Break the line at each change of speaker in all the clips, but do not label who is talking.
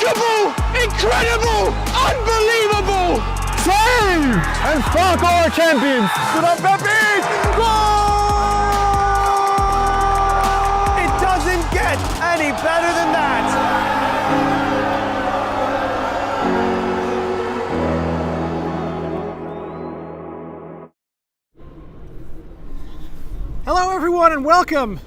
remarkable, incredible, unbelievable.
Save! And fuck our champions! Good up, Pepe! Goal!
It doesn't get any better than that.
Hello everyone and welcome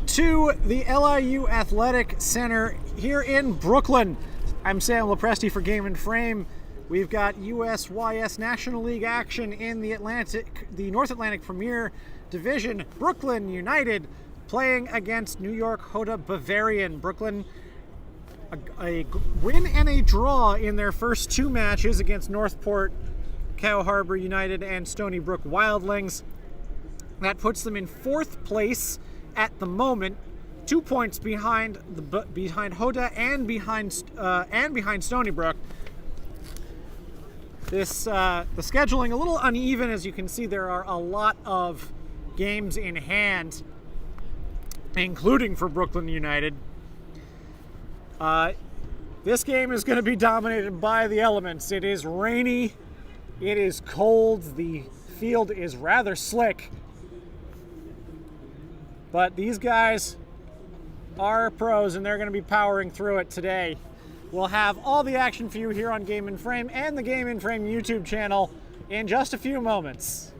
to the LIU Athletic Center here in Brooklyn. I'm Sam Lopresti for Game and Frame. We've got USYS National League action in the North Atlantic Premier Division. Brooklyn United playing against New York Hota Bavarian. Brooklyn, a win and a draw in their first two matches against Northport, Cow Harbor United, and Stony Brook Wildlings. That puts them in fourth place at the moment, 2 points behind Hota and behind Stony Brook. The scheduling a little uneven, as you can see. There are a lot of games in hand, including for Brooklyn United. This game is going to be dominated by the elements. It is rainy, it is cold, the field is rather slick. But these guys are pros and they're going to be powering through it today. We'll have all the action for you here on Game and Frame and the Game and Frame YouTube channel in just a few moments.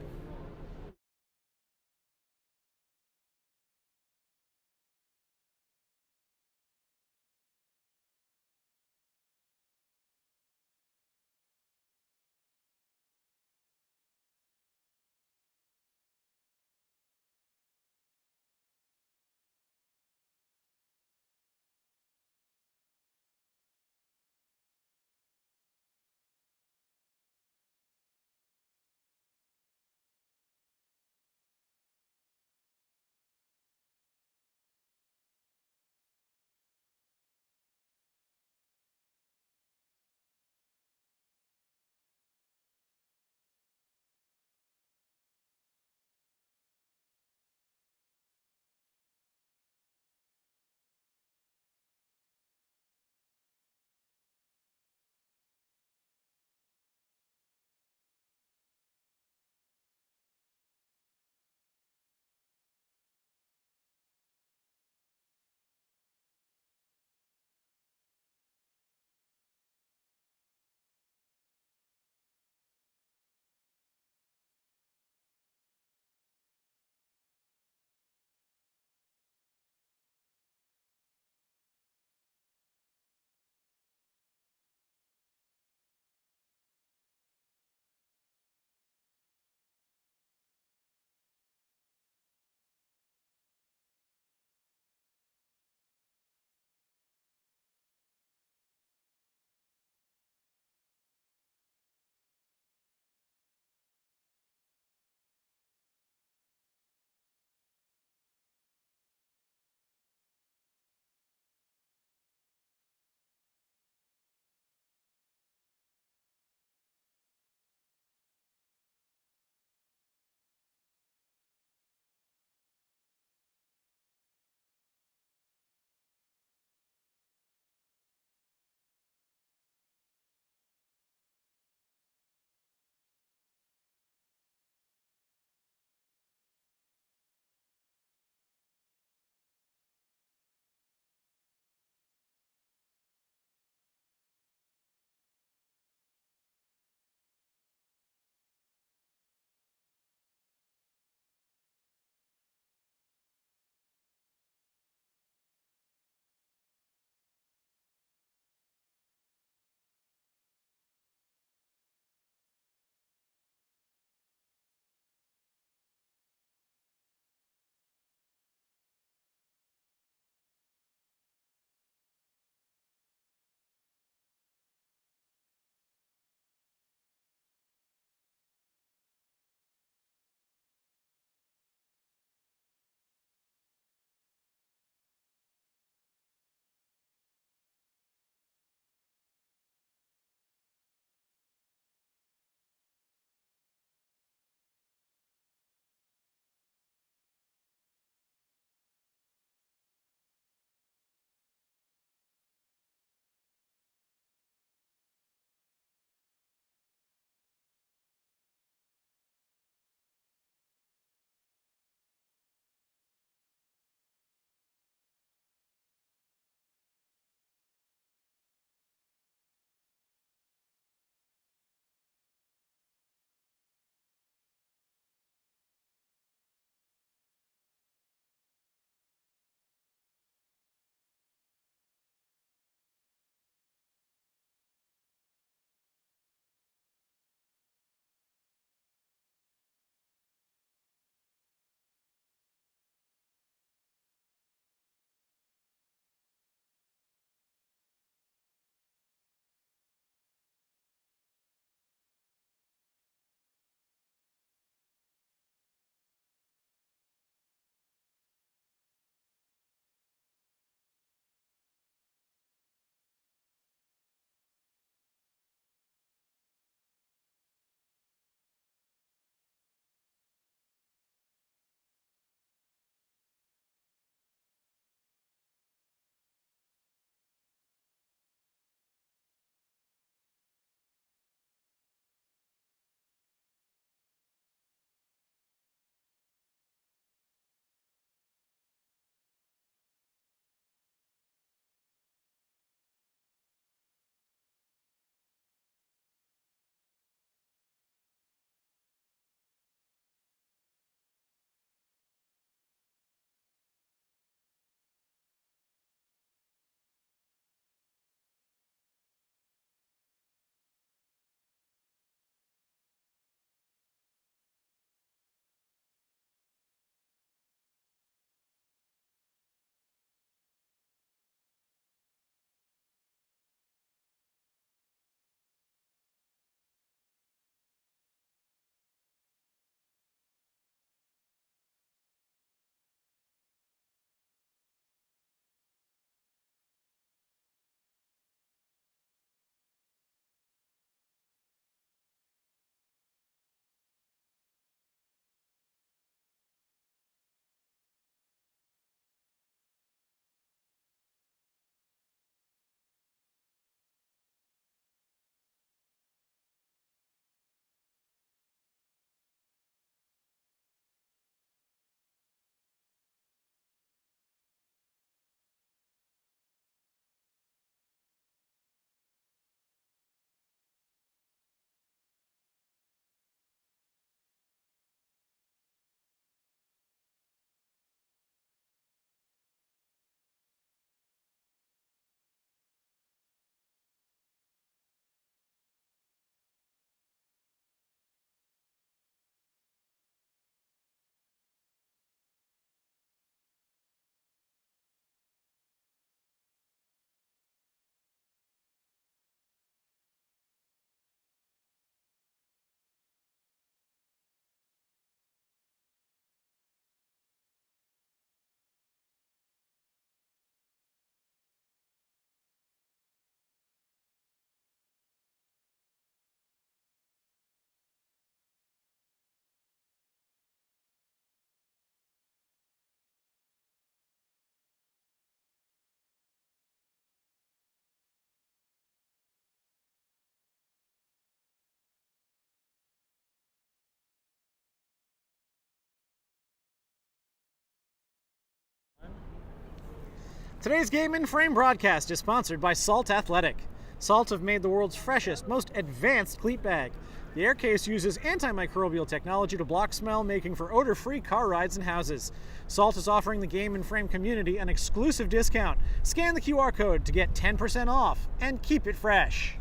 Today's Game in Frame broadcast is sponsored by Salt Athletic. Salt have made the world's freshest, most advanced cleat bag. The air case uses antimicrobial technology to block smell, making for odor-free car rides and houses. Salt is offering the Game in Frame community an exclusive discount. Scan the QR code to get 10% off and keep it fresh.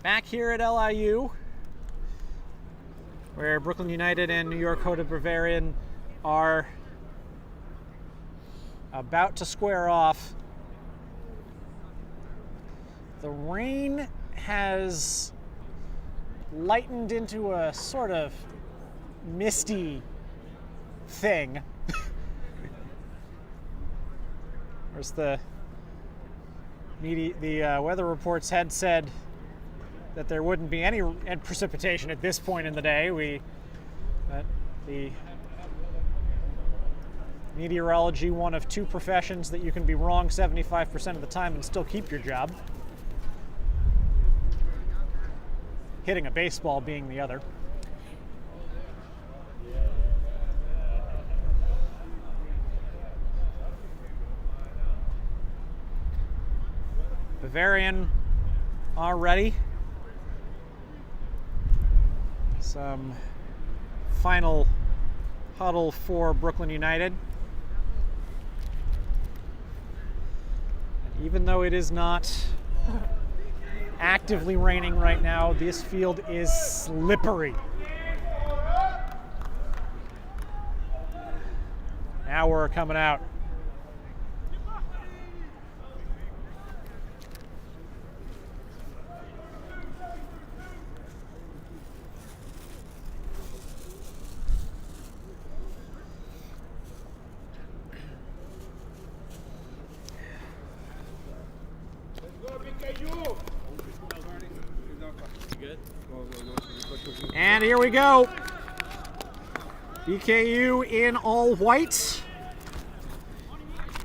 Back here at LIU, where Brooklyn United and New York Hota Bavarian are about to square off. The rain has lightened into a sort of misty thing. Whereas the weather reports had said that there wouldn't be any precipitation at this point in the day. The meteorology, one of two professions that you can be wrong 75% of the time and still keep your job. Hitting a baseball being the other. Bavarian already. Some final huddle for Brooklyn United. Even though it is not actively raining right now, this field is slippery. Now we're coming out. And here we go. BKU in all white.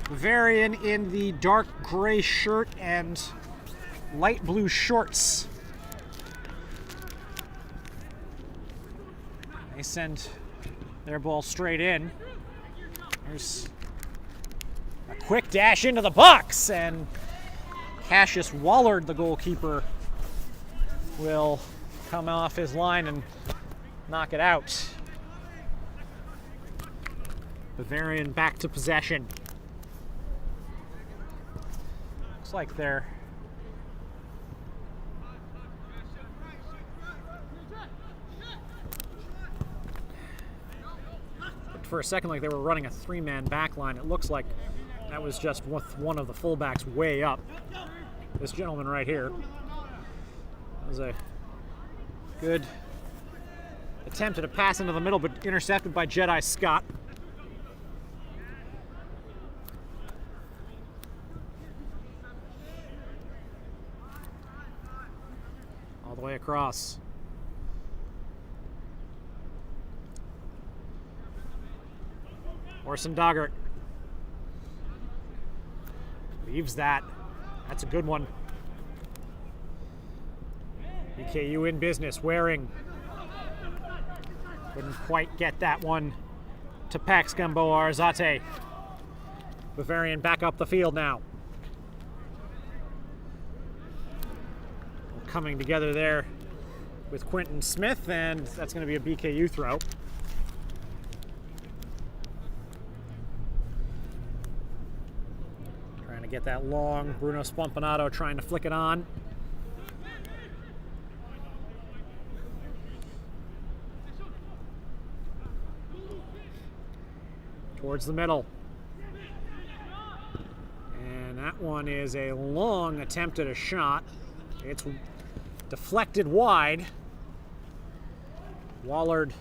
Bavarian in the dark gray shirt and light blue shorts. They send their ball straight in. There's a quick dash into the box, and Cassius Wallard, the goalkeeper, will come off his line and knock it out. Bavarian back to possession. Looks like they're for a second like they were running a three-man back line. It looks like that was just with one of the fullbacks way up. This gentleman right here. That was a good attempt at a pass into the middle, but intercepted by Jedi Scott. All the way across. Orson Doggart leaves that. That's a good one. BKU in business. Waring couldn't quite get that one to Pax Gamboa Arzate. Bavarian back up the field now. Coming together there with Quentin Smith, and that's going to be a BKU throw. Trying to get that long. Bruno Spompanato trying to flick it on. Towards the middle. And that one is a long attempt at a shot. It's deflected wide. Wallard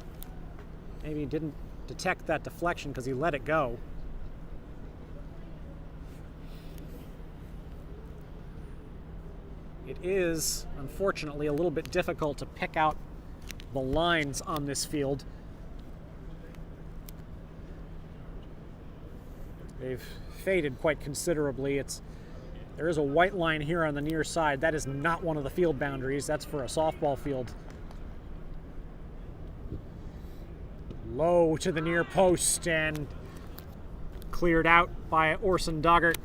maybe didn't detect that deflection because he let it go. It is, unfortunately, a little bit difficult to pick out the lines on this field. They've faded quite considerably. There is a white line here on the near side. That is not one of the field boundaries. That's for a softball field. Low to the near post and cleared out by Orson Doggart.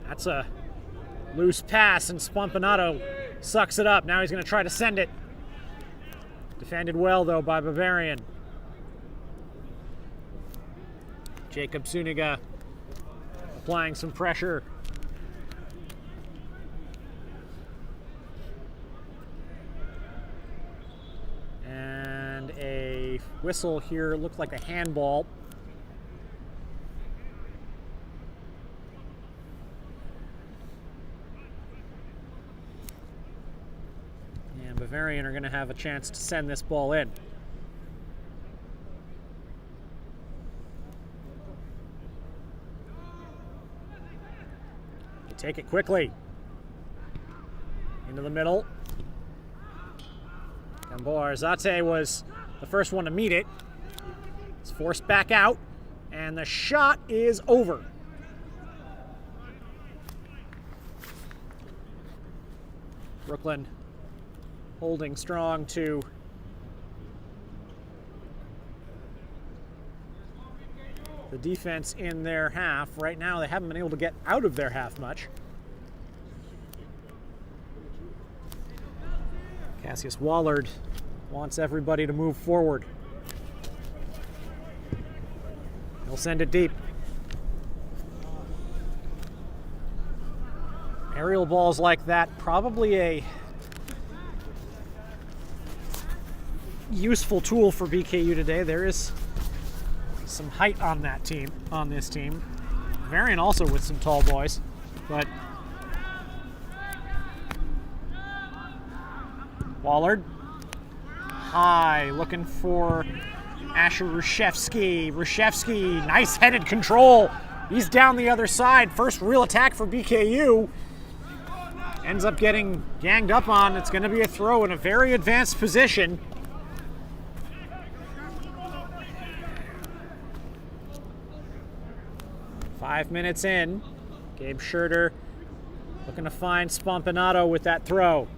That's a loose pass, and Spompanato sucks it up. Now he's going to try to send it. Defended well, though, by Bavarian. Jacob Suniga applying some pressure. And a whistle here, looked like a handball. And Bavarian are going to have a chance to send this ball in. They take it quickly. Into the middle. Gambo Arzate was the first one to meet it. It's forced back out, and the shot is over. Brooklyn holding strong to the defense in their half. Right now, they haven't been able to get out of their half much. Cassius Wallard wants everybody to move forward. He'll send it deep. Aerial balls like that, probably a useful tool for BKU today. There is some height on that team, on this team. Bavarian also with some tall boys, but Wallard high, looking for Asher Rushevsky. Rushevsky, nice headed control. He's down the other side. First real attack for BKU. Ends up getting ganged up on. It's going to be a throw in a very advanced position. Five minutes in. Gabe Schurter looking to find Spompanato with that throw.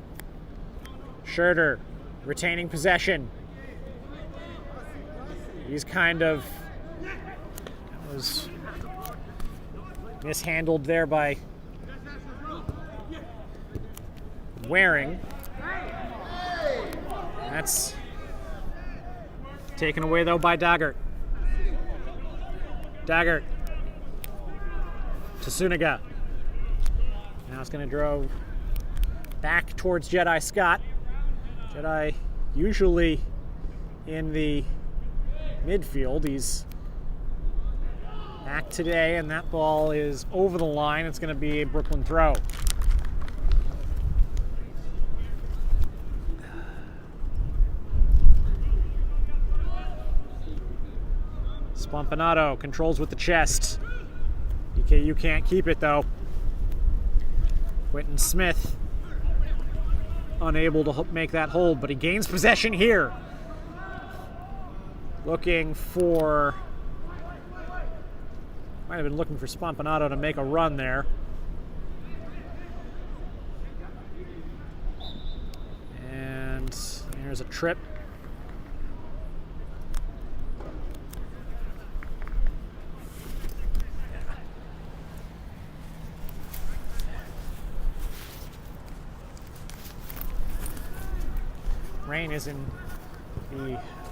Schurter retaining possession. He's kind of was mishandled there by Waring. That's taken away though by Doggart. Doggart to Suniga. Now it's going to draw back towards Jedi Scott. Jedi usually in the midfield. He's back today, and that ball is over the line. It's going to be a Brooklyn throw. Spompanato controls with the chest. BKU can't keep it though. Quentin Smith unable to make that hold, but he gains possession here. Looking for, might have been looking for Spompanato to make a run there. And there's a trip.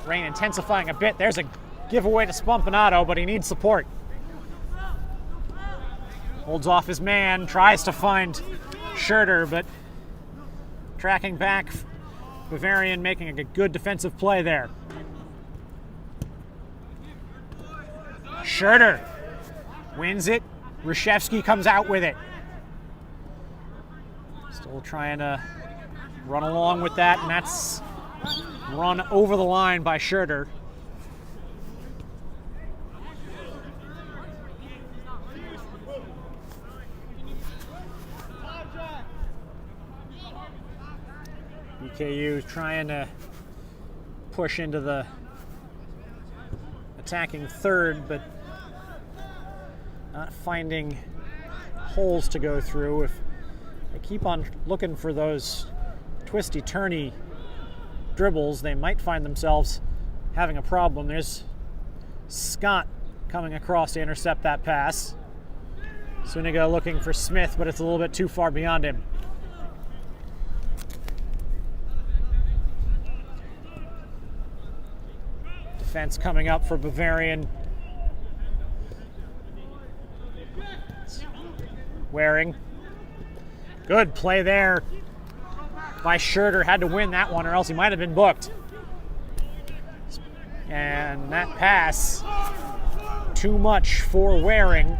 Rain intensifying a bit. There's a giveaway to Spompanato, but he needs support. Holds off his man, tries to find Schurter, but tracking back, Bavarian making a good defensive play there. Schurter wins it. Rushevsky comes out with it. Still trying to run along with that, and that's run over the line by Schurter. BKU trying to push into the attacking third, but not finding holes to go through. If they keep on looking for those twisty-turny dribbles, they might find themselves having a problem. There's Scott coming across to intercept that pass. Suniga looking for Smith, but it's a little bit too far beyond him. Defense coming up for Bavarian. Waring. Good play there by Schroeder. Had to win that one or else he might have been booked. And that pass, too much for Waring.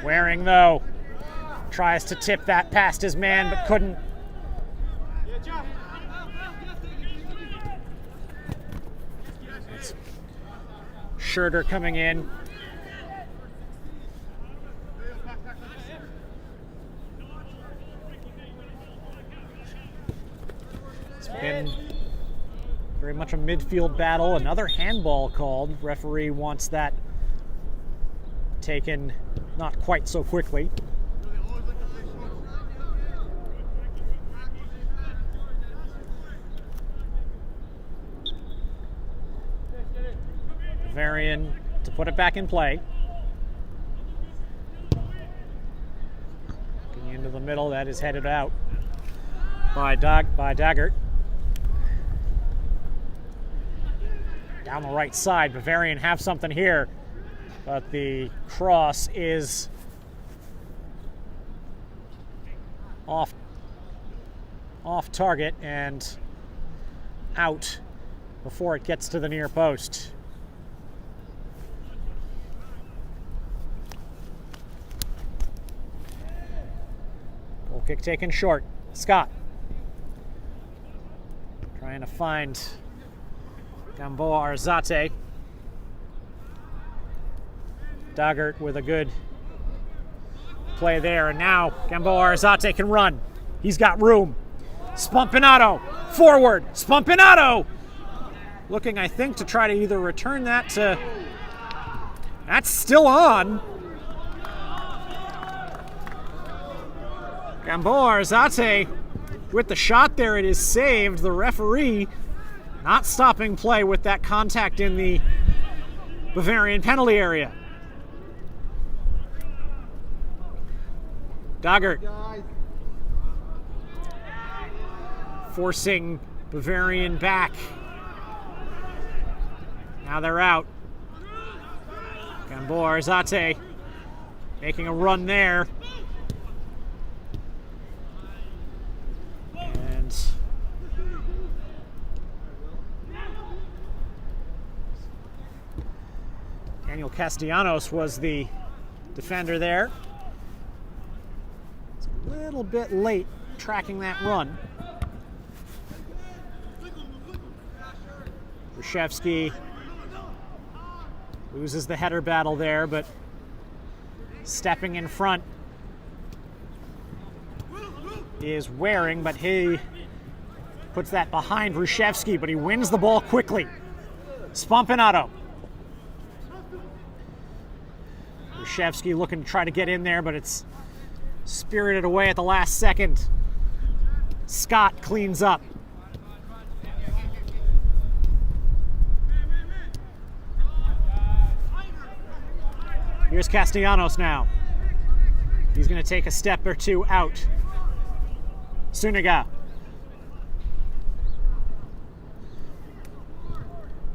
Waring, though, tries to tip that past his man, but couldn't. It's Schroeder coming in. It's been very much a midfield battle. Another handball called. Referee wants that taken not quite so quickly. Bavarian to put it back in play. Getting into the middle, that is headed out by Daggert. Down the right side, Bavarian have something here, but the cross is off target and out before it gets to the near post. Goal kick taken short. Scott trying to find Gamboa Arzate. Daggert with a good play there, and now Gamboa Arzate can run. He's got room. Spompinato forward. Spompinato looking, I think, to try to either return that to. That's still on. Gamboa Arzate with the shot there. It is saved. The referee not stopping play with that contact in the Bavarian penalty area. Daggert forcing Bavarian back. Now they're out. Gamboa Arzate making a run there. And Daniel Castellanos was the defender there. It's a little bit late tracking that run. Reshevsky loses the header battle there, but stepping in front is Waring, but he puts that behind Reshevsky, but he wins the ball quickly. Spompinato. Reshevsky looking to try to get in there, but it's spirited away at the last second. Scott cleans up. Here's Castellanos now. He's going to take a step or two out. Suniga.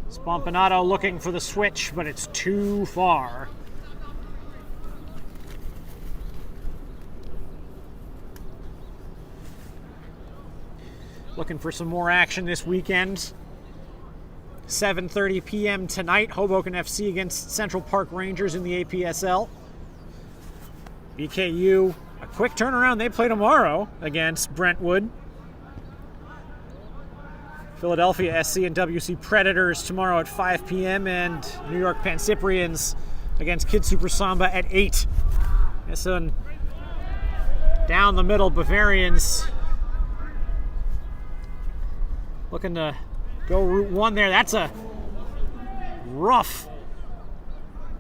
Spompinato looking for the switch, but it's too far. Looking for some more action this weekend. 7:30 p.m. tonight, Hoboken FC against Central Park Rangers in the APSL. BKU, a quick turnaround. They play tomorrow against Brentwood. Philadelphia SC and WC Predators tomorrow at 5 p.m. and New York Pancyprians against Kid Super Samba at 8. This one down the middle, Bavarians looking to go route one there. That's a rough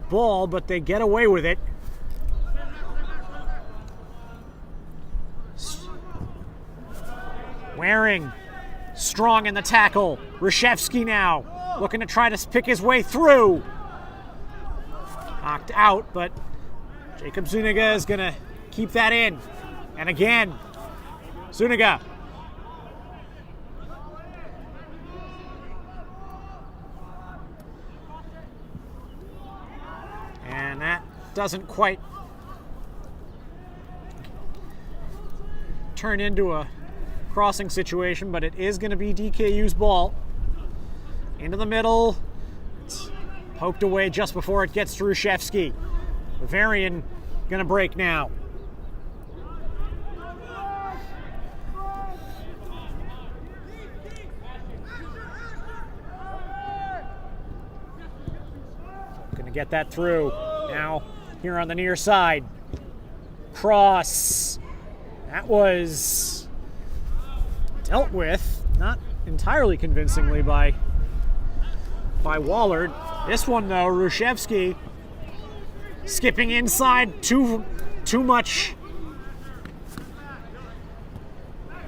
ball, but they get away with it. Waring, strong in the tackle. Reshevsky now, looking to try to pick his way through. Knocked out, but Jacob Zuniga is going to keep that in. And again, Zuniga. And that doesn't quite turn into a crossing situation, but it is going to be DKU's ball. Into the middle. It's poked away just before it gets to Reshevsky. Bavarian going to break now. Going to get that through. Now here on the near side. Cross. That was dealt with, not entirely convincingly by Wallard. This one though, Reshevsky skipping inside too much.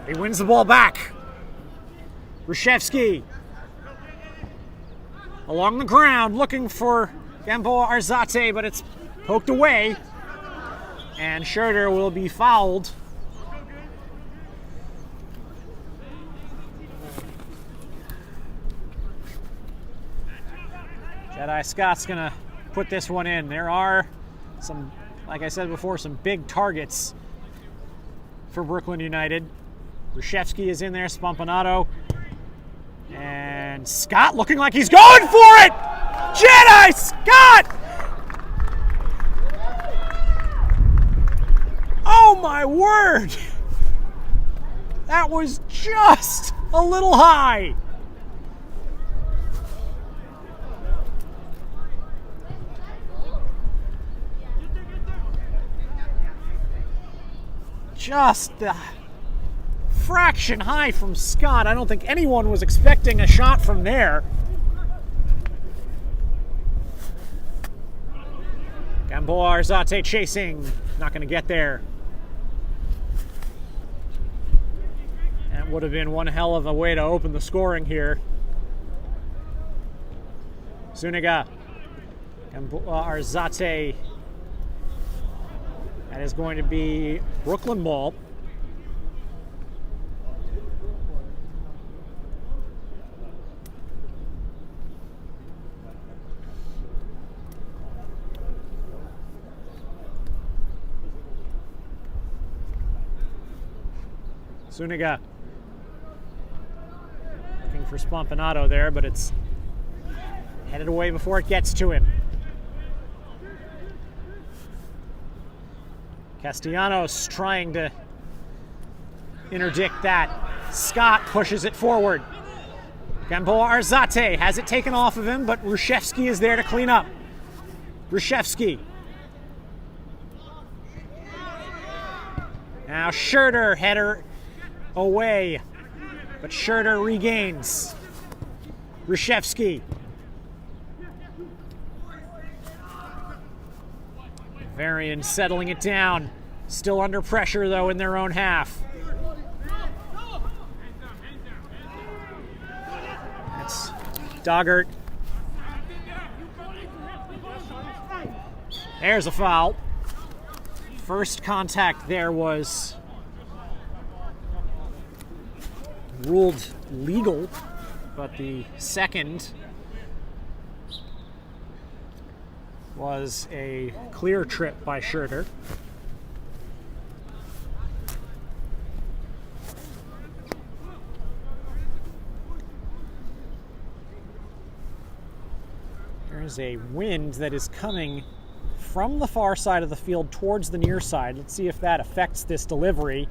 He wins the ball back. Reshevsky along the ground looking for Gamboa Arzate, but it's poked away. And Schroeder will be fouled. Jedi Scott's gonna put this one in. There are some, like I said before, some big targets for Brooklyn United. Reshevsky is in there, Spampanato. And Scott looking like he's going for it! Jedi Scott! Oh my word! That was just a little high. Just a fraction high from Scott. I don't think anyone was expecting a shot from there. Gamboa Arzate chasing. Not going to get there. That would have been one hell of a way to open the scoring here. Zuniga. Gamboa Arzate. That is going to be Brooklyn ball. Zuniga looking for Spampanato there, but it's headed away before it gets to him. Castellanos trying to interdict that. Scott pushes it forward. Gamboa Arzate has it taken off of him, but Reshevsky is there to clean up. Reshevsky. Now Schroeder, header away, but Schroeder regains. Reshevsky. Bavarian settling it down. Still under pressure, though, in their own half. That's Doggart. There's a foul. First contact there was ruled legal, but the second was a clear trip by Schroeder. There's a wind that is coming from the far side of the field towards the near side. Let's see if that affects this delivery.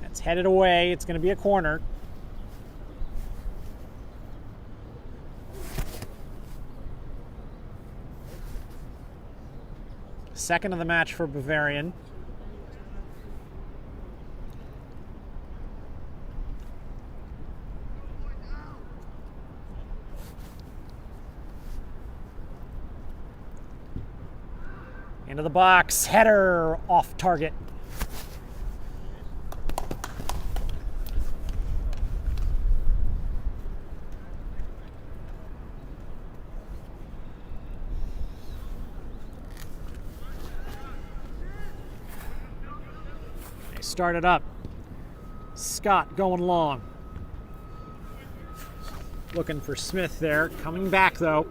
It's headed away. It's going to be a corner. Second of the match for Bavarian. Into the box, header off target. started up. Scott going long. Looking for Smith there. Coming back, though.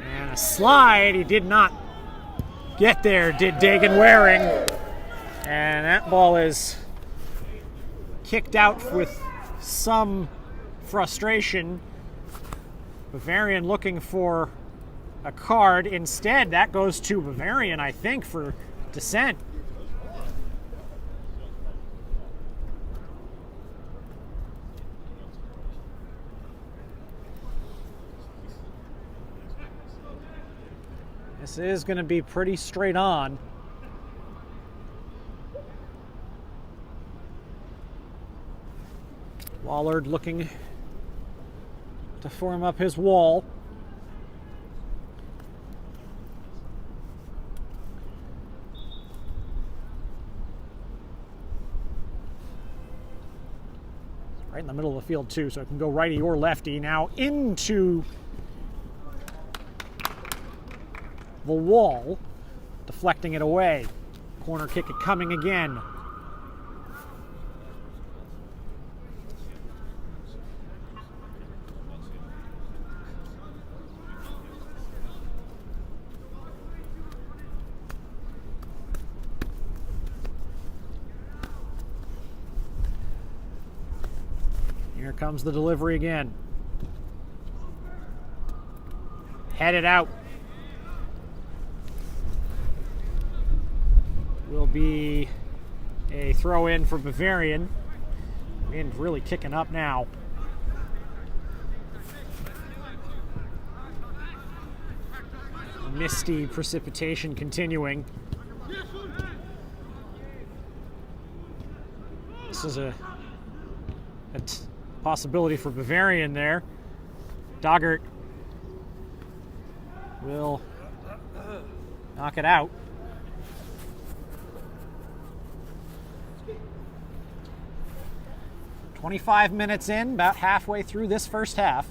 And a slide. He did not get there, did Dagan Waring. And that ball is kicked out with some frustration. Bavarian looking for a card. Instead, that goes to Bavarian, I think, for dissent. This is going to be pretty straight on. Wallard looking to form up his wall. Right in the middle of the field, too, so it can go righty or lefty. Now into the wall, deflecting it away. Corner kick it coming again. Here comes the delivery again. Headed out. Will be a throw in for Bavarian. Wind really kicking up now. Misty precipitation continuing. This is a possibility for Bavarian there. Doggart will knock it out. "25 minutes in, about halfway through this first half.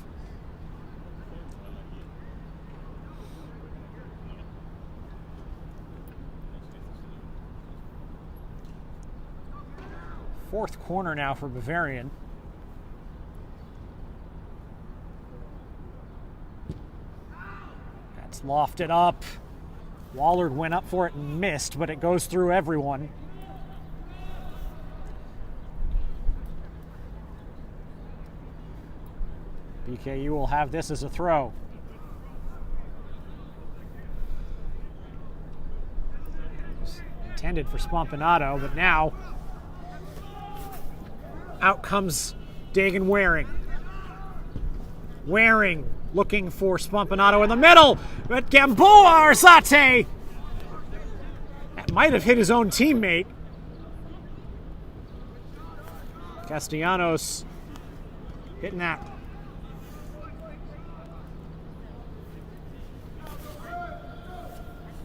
Fourth corner now for Bavarian. That's lofted up. Wallard went up for it and missed, but it goes through everyone. BKU will have this as a throw. It was intended for Spompanato, but now out comes Dagan Waring. Waring looking for Spompanato in the middle, but Gamboa Arzate! That might have hit his own teammate. Castellanos hitting that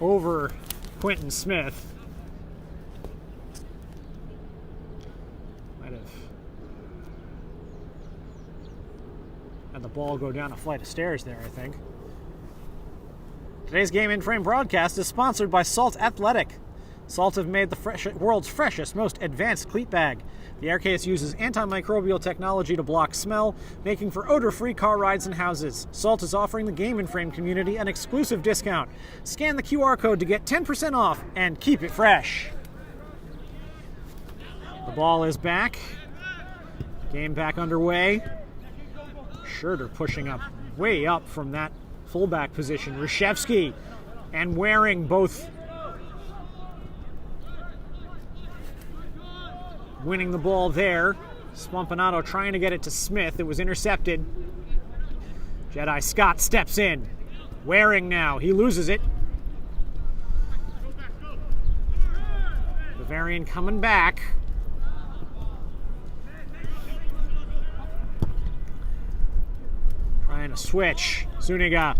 over Quentin Smith. Might have had the ball go down a flight of stairs there, I think. Today's Game in Frame broadcast is sponsored by Salt Athletic. Salt have made the world's freshest, most advanced cleat bag. The aircase uses antimicrobial technology to block smell, making for odor-free car rides and houses. Salt is offering the Game in Frame community an exclusive discount. Scan the QR code to get 10% off and keep it fresh. The ball is back. Game back underway. Schurter pushing up, way up from that fullback position. Reshevsky and Waring both winning the ball there. Spompanato trying to get it to Smith. It was intercepted. Jedi Scott steps in. Waring now. He loses it. Bavarian coming back. Trying to switch. Zuniga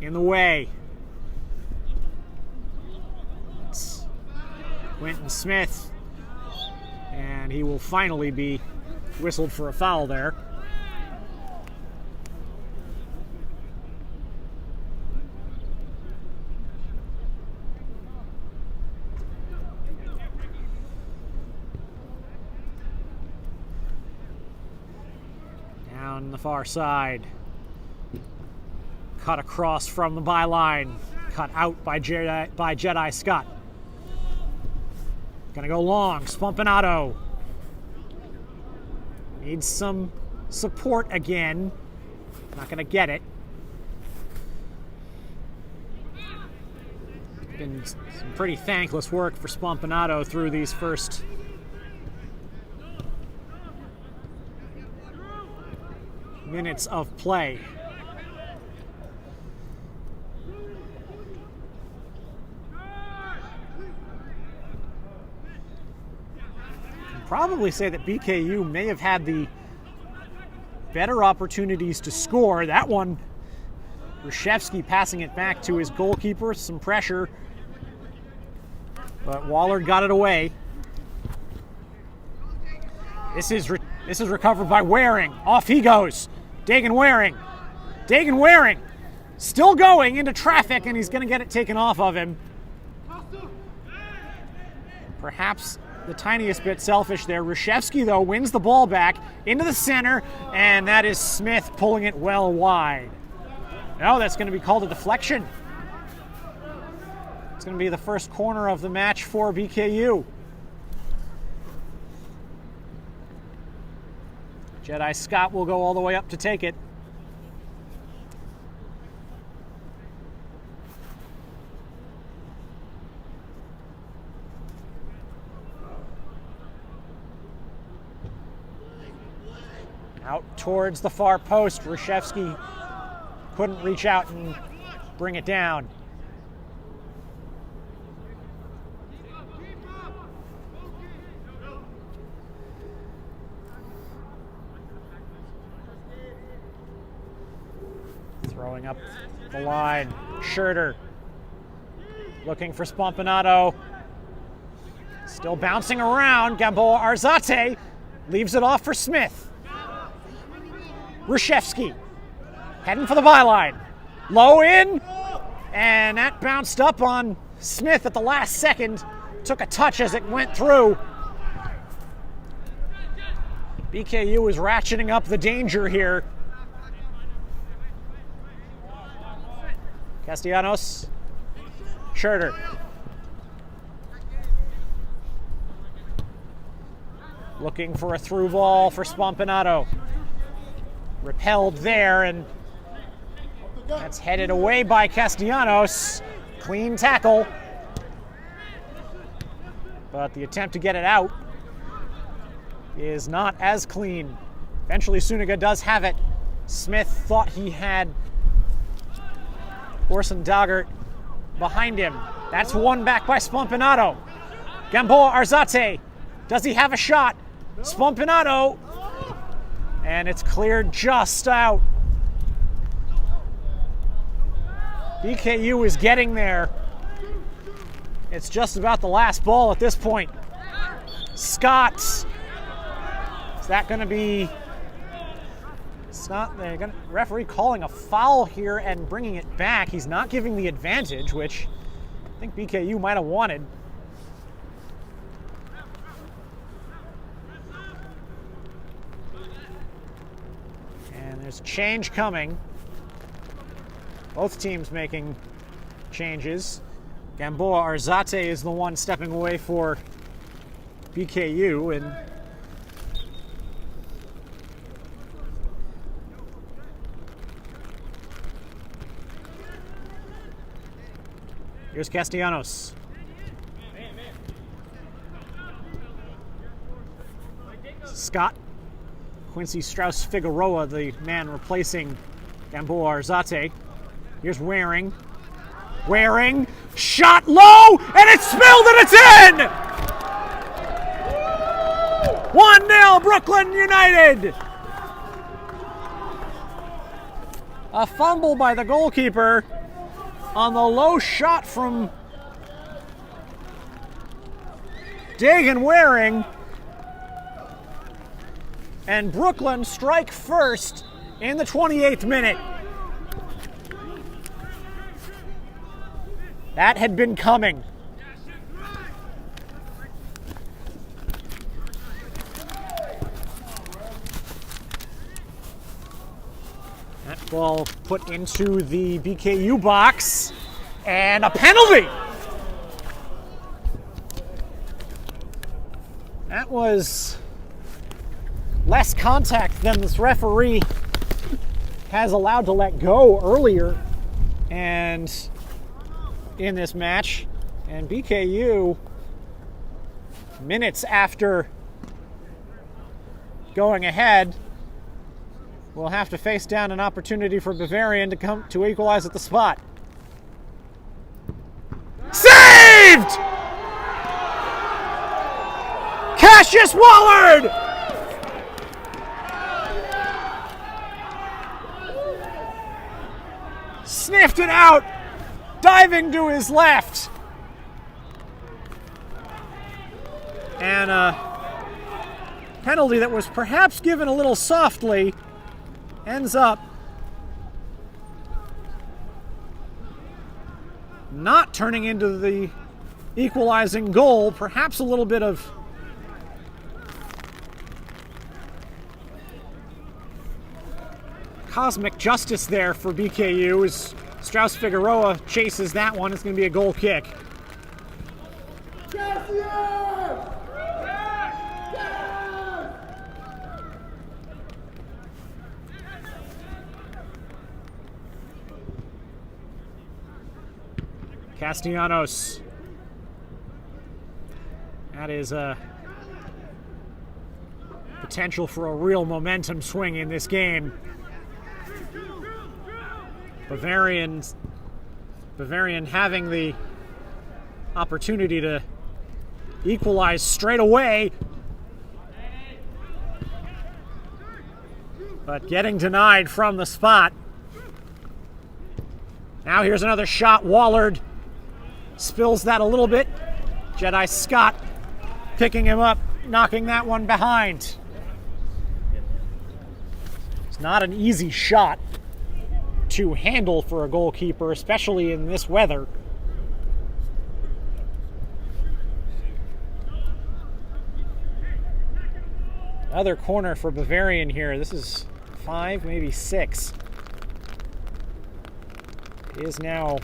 in the way. It's Quentin Smith. And he will finally be whistled for a foul there. on the far side. Cut across from the byline. Cut out by Jedi Scott. Gonna go long. Spompanato. Needs some support again. Not gonna get it. Been some pretty thankless work for Spompanato through these first minutes of play. Probably say that BKU may have had the better opportunities to score. That one, Reshevsky passing it back to his goalkeeper, some pressure, but Waller got it away. This is recovered by Waring. Off he goes. Dagan Waring. Dagan Waring still going into traffic, and he's going to get it taken off of him. Perhaps the tiniest bit selfish there. Reshevsky, though, wins the ball back into the center, and that is Smith pulling it well wide. No, that's going to be called a deflection. It's going to be the first corner of the match for BKU. Jedi Scott will go all the way up to take it. Out towards the far post. Reshevsky couldn't reach out and bring it down. Throwing up the line. Schurter looking for Spompanato. Still bouncing around. Gamboa Arzate leaves it off for Smith. Reshevsky heading for the byline. Low in, and that bounced up on Smith at the last second. Took a touch as it went through. BKU is ratcheting up the danger here. Castellanos. Schurter. Looking for a through ball for Spompanato. Repelled there, and that's headed away by Castellanos. Clean tackle. But the attempt to get it out is not as clean. Eventually Suniga does have it. Smith thought he had Orson Daggert behind him. That's won back by Spompanato. Gamboa Arzate. Does he have a shot? Spompanato. And it's cleared just out. BKU is getting there. It's just about the last ball at this point. Scott. Is that going to be... It's not... They're going to... Referee calling a foul here and bringing it back. He's not giving the advantage, which I think BKU might have wanted. There's a change coming. Both teams making changes. Gamboa Arzate is the one stepping away for BKU, and here's Castellanos. Scott. Quincy Strauss-Figueroa, the man replacing Gamboa Arzate. Here's Waring. Waring, shot low, and it's spilled and it's in! 1-0 Brooklyn United! A fumble by the goalkeeper on the low shot from Dagan Waring. And Brooklyn strike first in the 28th minute. That had been coming. Ball put into the BKU box, and a penalty! That was less contact than this referee has allowed to let go earlier and in this match. And BKU, minutes after going ahead, will have to face down an opportunity for Bavarian to come to equalize at the spot. Saved! Cassius Wallard! Sniffed it out, diving to his left. And a penalty that was perhaps given a little softly ends up not turning into the equalizing goal. Perhaps a little bit of cosmic justice there for BKU as Strauss Figueroa chases that one. It's going to be a goal kick. Castellanos. That is a potential for a real momentum swing in this game. Bavarian having the opportunity to equalize straight away, but getting denied from the spot. Now here's another shot. Wallard spills that a little bit. Jedi Scott picking him up, knocking that one behind. It's not an easy shot to handle for a goalkeeper, especially in this weather. Another corner for Bavarian here. This is 5, maybe 6. It is now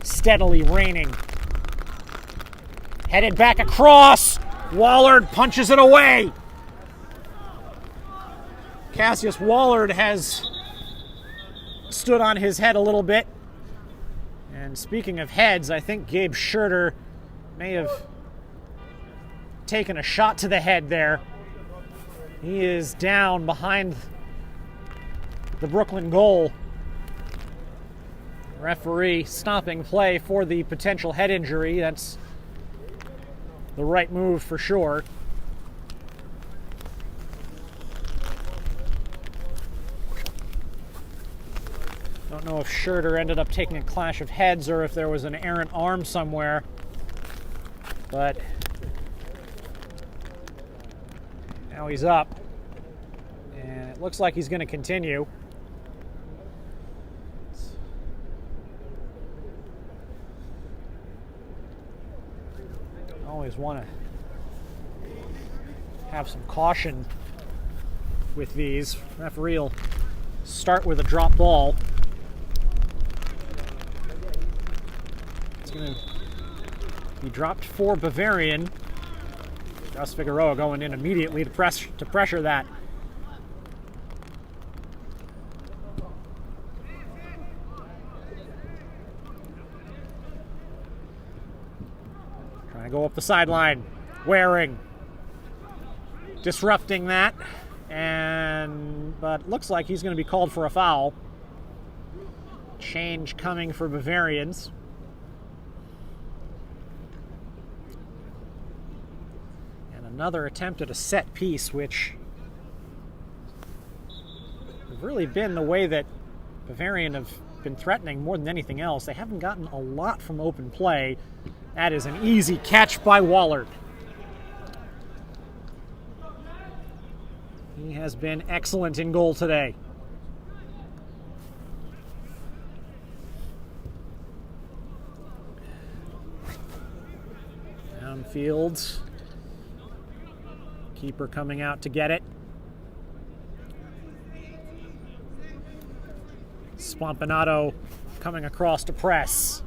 steadily raining. Headed back across. Wallard punches it away. Cassius Wallard has stood on his head a little bit. And speaking of heads, I think Gabe Schurter may have taken a shot to the head there. He is down behind the Brooklyn goal. Referee stopping play for the potential head injury. That's the right move for sure. Don't know if Schurter ended up taking a clash of heads or if there was an errant arm somewhere, but now he's up, and it looks like he's going to continue. Always want to have some caution with these. Referee will start with a drop ball. It's going to be dropped for Bavarian. Strauss Figueroa going in immediately to pressure that. Trying to go up the sideline. Waring disrupting that, but looks like he's going to be called for a foul. Change coming for Bavarians. Another attempt at a set piece, which have really been the way that Bavarian have been threatening more than anything else. They haven't gotten a lot from open play. That is an easy catch by Wallard. He has been excellent in goal today. Downfield. Keeper coming out to get it. Spompanato coming across to press.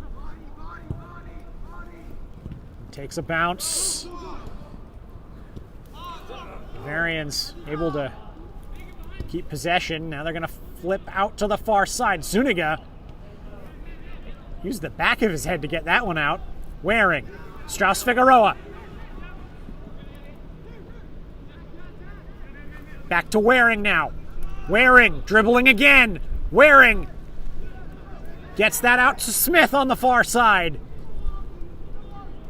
Takes a bounce. Bavarian's able to keep possession. Now they're going to flip out to the far side. Zuniga used the back of his head to get that one out. Waring. Strauss-Figueroa. Back to Waring now. Waring dribbling again. Waring gets that out to Smith on the far side.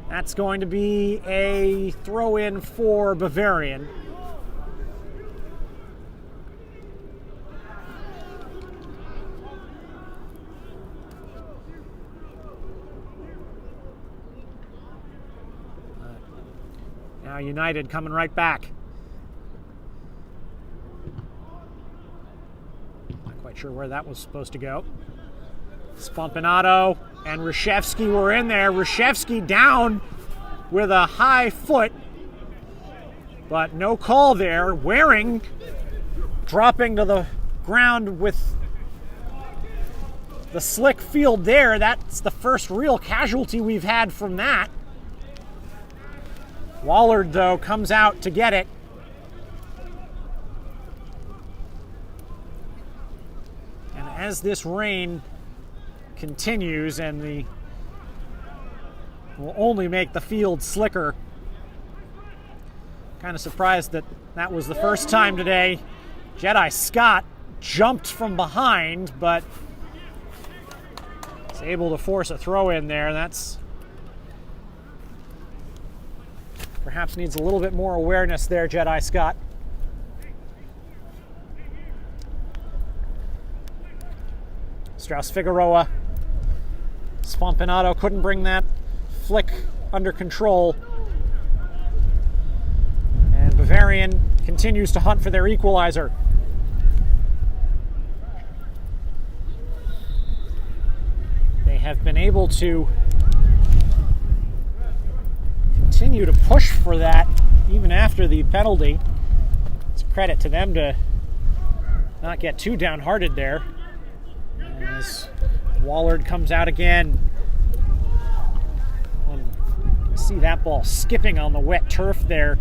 That's going to be a throw-in for Bavarian. Now United coming right back. Not quite sure where that was supposed to go. Spompanato and Reshevsky were in there. Reshevsky down with a high foot, but no call there. Waring dropping to the ground with the slick field there. That's the first real casualty we've had from that. Wallard, though, comes out to get it. And as this rain continues, and will only make the field slicker, kind of surprised that that was the first time today. Jedi Scott jumped from behind, but is able to force a throw in there. That's perhaps needs a little bit more awareness there, Jedi Scott. Strauss-Figueroa. Spompanato couldn't bring that flick under control. And Bavarian continues to hunt for their equalizer. They have been able to continue to push for that even after the penalty. It's a credit to them to not get too downhearted there. As Wallard comes out again. You see that ball skipping on the wet turf there.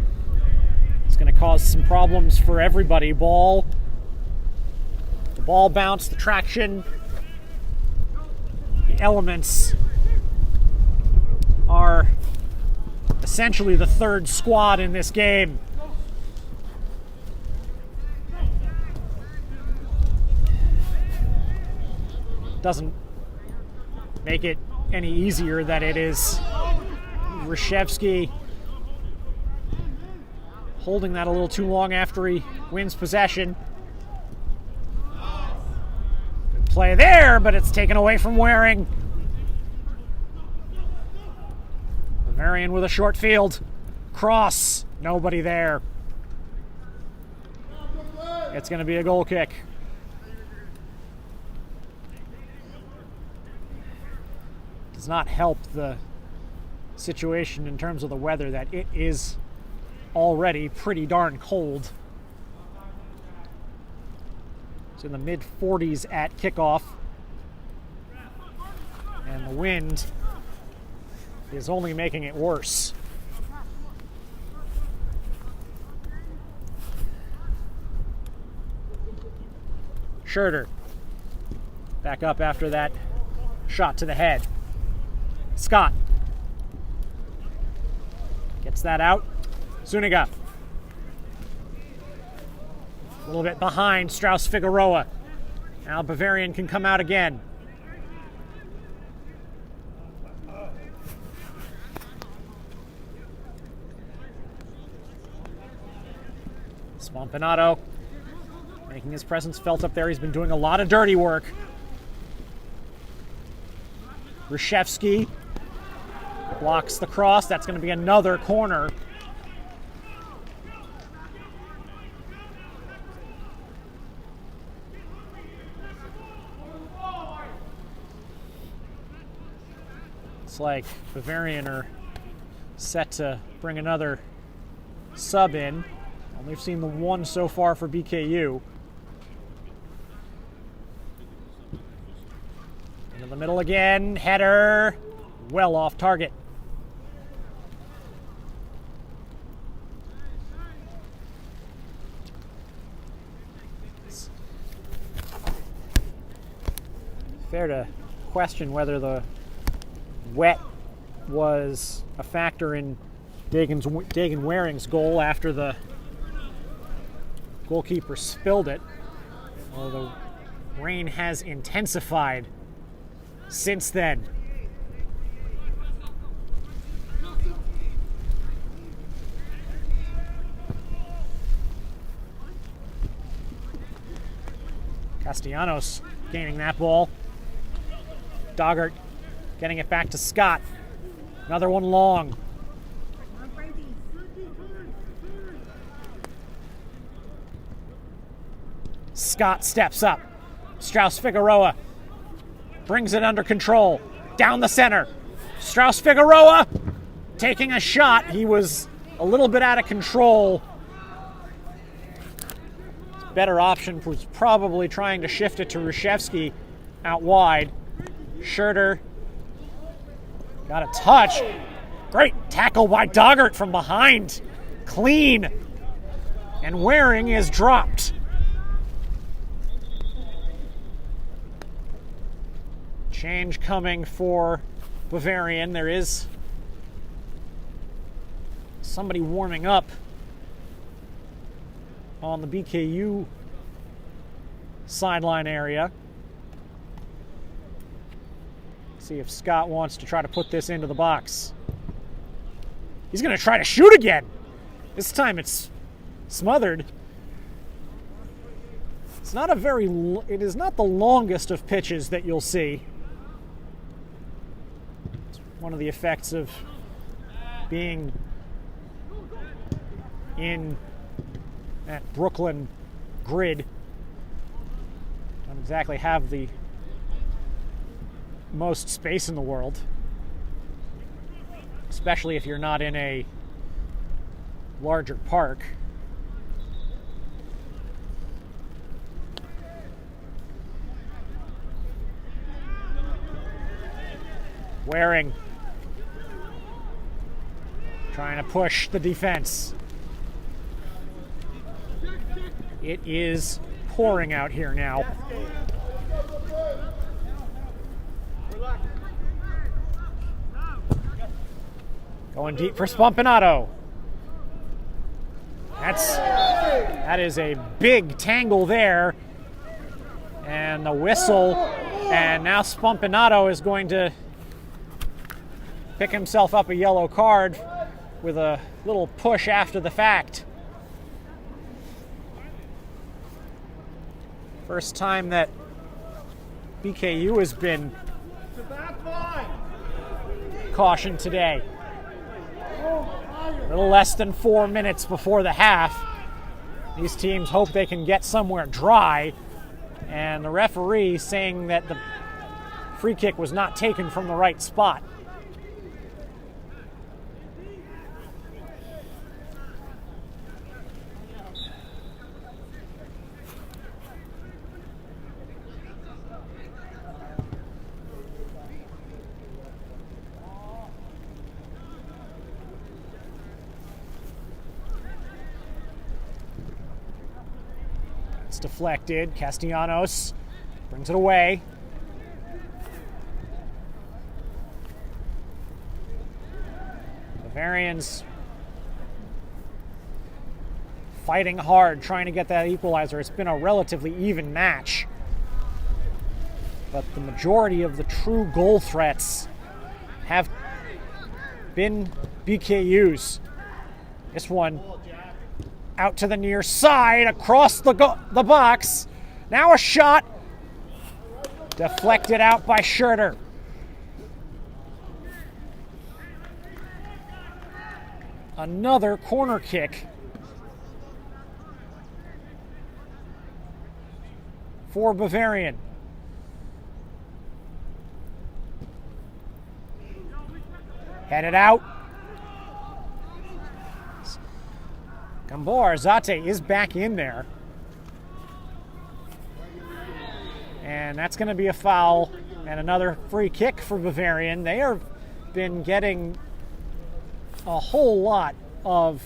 It's going to cause some problems for everybody. The ball bounce, the traction, the elements are essentially the third squad in this game. Doesn't make it any easier that it is Reshevsky holding that a little too long after he wins possession. Good play there, but it's taken away from Waring. Bavarian with a short field. Cross. Nobody there. It's going to be a goal kick. Does not help the situation in terms of the weather that it is already pretty darn cold. It's in the mid-40s at kickoff. And the wind is only making it worse. Schurter back up after that shot to the head. Scott gets that out. Zuniga a little bit behind Strauss-Figueroa. Now Bavarian can come out again. Spompanato making his presence felt up there. He's been doing a lot of dirty work. Reshevsky blocks the cross. That's going to be another corner. It's like Bavarian are set to bring another sub in. We've seen the one so far for BKU. the middle again, header, well off target. Fair to question whether the wet was a factor in Dagan Waring's goal after the goalkeeper spilled it. Although the rain has intensified since then. Castellanos gaining that ball. Doggart getting it back to Scott. Another one long. Scott steps up. Strauss-Figueroa brings it under control. Down the center. Strauss-Figueroa taking a shot. He was a little bit out of control. Better option was probably trying to shift it to Reshevsky out wide. Schurter got a touch. Great tackle by Doggart from behind. Clean. And Waring is dropped. Change coming for Bavarian. There is somebody warming up on the BKU sideline area. See if Scott wants to try to put this into the box. He's going to try to shoot again. This time it's smothered. It's not it is not the longest of pitches that you'll see. It's one of the effects of being in that Brooklyn grid. Don't exactly have the most space in the world, especially if you're not in a larger park. Waring trying to push the defense. It is pouring out here now. Going deep for Spompanato. That is a big tangle there. And the whistle. And now Spompanato is going to pick himself up a yellow card with a little push after the fact. First time that BKU has been cautioned today. A little less than 4 minutes before the half. These teams hope they can get somewhere dry. And the referee saying that the free kick was not taken from the right spot. It's deflected. Castellanos brings it away. Bavarians fighting hard, trying to get that equalizer. It's been a relatively even match, but the majority of the true goal threats have been BKU's. This one out to the near side, across the box. Now a shot. Deflected out by Schurter. Another corner kick for Bavarian. Headed out. Gambor Zate is back in there. And that's going to be a foul And another free kick for Bavarian. They have been getting a whole lot of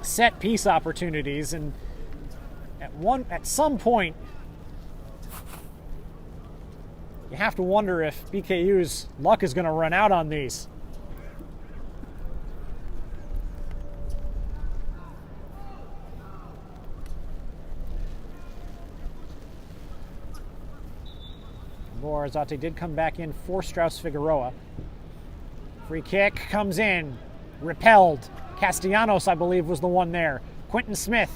set piece opportunities, and at some point you have to wonder if BKU's luck is going to run out on these. Arzate did come back in for Strauss Figueroa. Free kick comes in, repelled. Castellanos, I believe, was the one there. Quentin Smith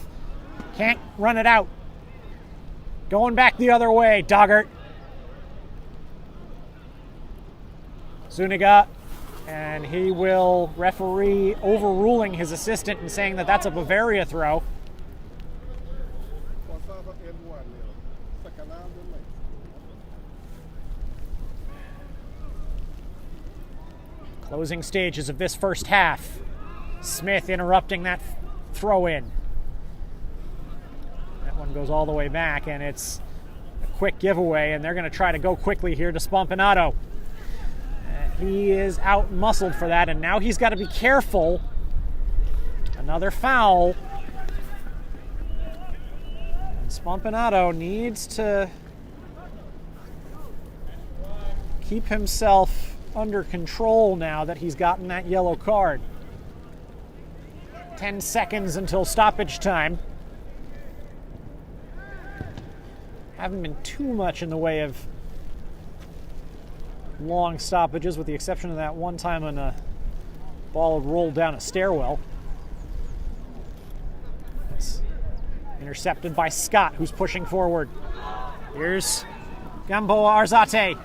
can't run it out. Going back the other way, Doggart. Zuniga, and he will referee overruling his assistant and saying that that's a Bavaria throw. Closing stages of this first half. Smith interrupting that throw-in. That one goes all the way back, and it's a quick giveaway, and they're going to try to go quickly here to Spompanato. He is out-muscled for that, and now he's got to be careful. Another foul. And Spompanato needs to keep himself under control now that he's gotten that yellow card. 10 seconds until stoppage time. Haven't been too much in the way of long stoppages, with the exception of that one time when a ball had rolled down a stairwell. It's intercepted by Scott, who's pushing forward. Here's Gamboa Arzate.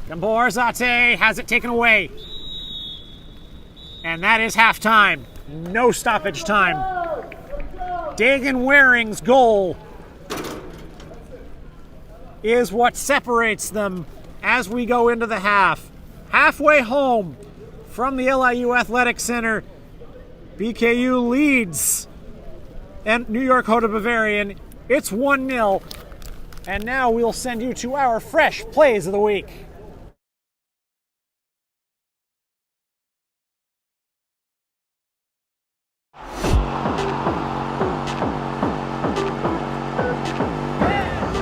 Gamboa Arzate has it taken away. And that is halftime. No stoppage time. Dagan Waring's goal is what separates them as we go into the half. Halfway home from the LIU Athletic Center, BKU leads and New York Hota Bavarian. It's 1-0. And now we'll send you to our fresh plays of the week.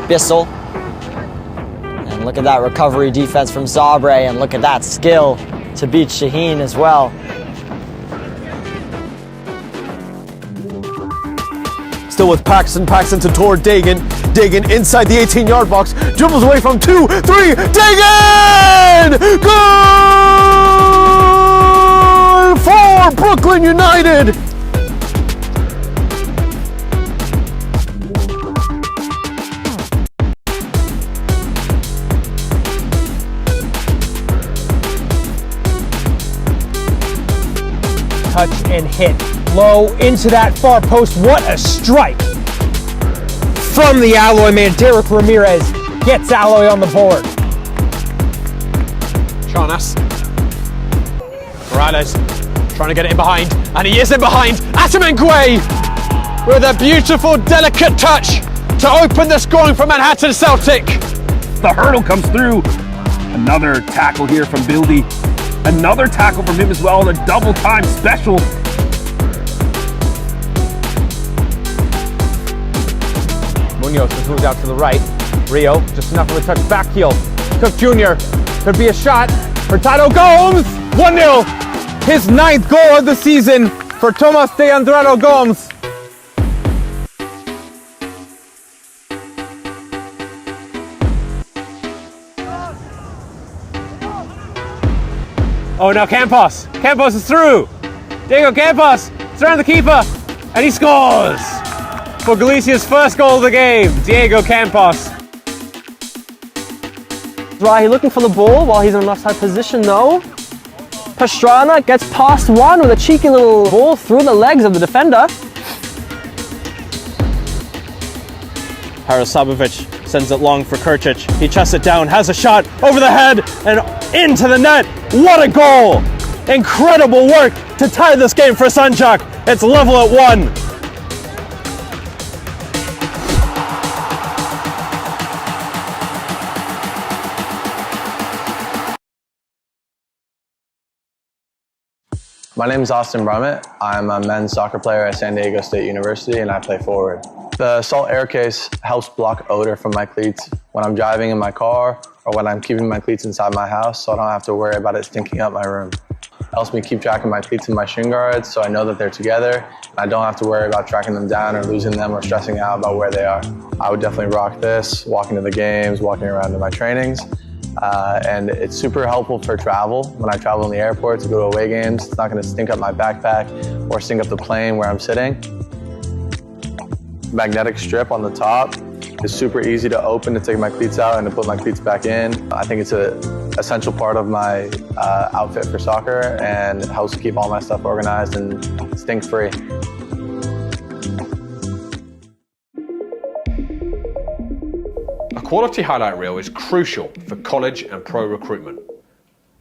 Bissell. And look at that recovery defense from Zabre, and look at that skill to beat Shaheen as well.
Still with Paxton. Paxton to toward Dagan. Dagan inside the 18-yard box. Dribbles away from 2, 3. Dagan! Goal for Brooklyn United!
Touch and hit. Low into that far post. What a strike from the Alloy man. Derek Ramirez gets Alloy on the board.
Charnas. Morales trying to get it in behind, and he is in behind. Atamengwe with a beautiful, delicate touch to open the scoring for Manhattan Celtic.
The hurdle comes through. Another tackle here from Bildy. Another tackle from him as well, and a double time special.
Munoz just moves out to the right. Rio, just enough of a touch back heel. Cook Jr. could be a shot. Hurtado Gomes, 1-0. His 9th goal of the season for Tomas de Andrade Gomes.
Oh, now Campos. Campos is through. Diego Campos, it's around the keeper, and he scores for Galicia's first goal of the game. Diego Campos.
Rahi looking for the ball while he's in an offside position though. Pastrana gets past one with a cheeky little ball through the legs of the defender.
Harasabovic sends it long for Kurcic. He chests it down, has a shot over the head and into the net. What a goal! Incredible work to tie this game for Sanjak. It's level at 1.
My name is Austin Brummett. I'm a men's soccer player at San Diego State University and I play forward. The Salt Air Case helps block odor from my cleats when I'm driving in my car or when I'm keeping my cleats inside my house, so I don't have to worry about it stinking up my room. It helps me keep track of my cleats and my shin guards so I know that they're together and I don't have to worry about tracking them down or losing them or stressing out about where they are. I would definitely rock this, walking to the games, walking around to my trainings. And it's super helpful for travel. When I travel in the airport to go to away games, it's not going to stink up my backpack or stink up the plane where I'm sitting. Magnetic strip on the top is super easy to open to take my cleats out and to put my cleats back in. I think it's an essential part of my outfit for soccer and helps keep all my stuff organized and stink-free.
A quality highlight reel is crucial for college and pro recruitment.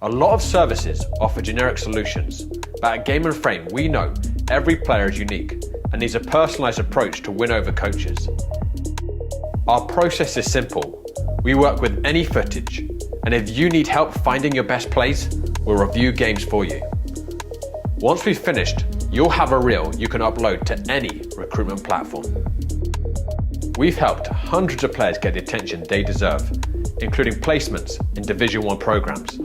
A lot of services offer generic solutions, but at Game & Frame we know every player is unique and needs a personalised approach to win over coaches. Our process is simple. We work with any footage, and if you need help finding your best plays, we'll review games for you. Once we've finished, you'll have a reel you can upload to any recruitment platform. We've helped hundreds of players get the attention they deserve, including placements in Division 1 programs.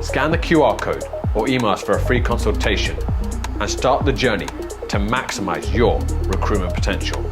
Scan the QR code or email us for a free consultation and start the journey to maximize your recruitment potential.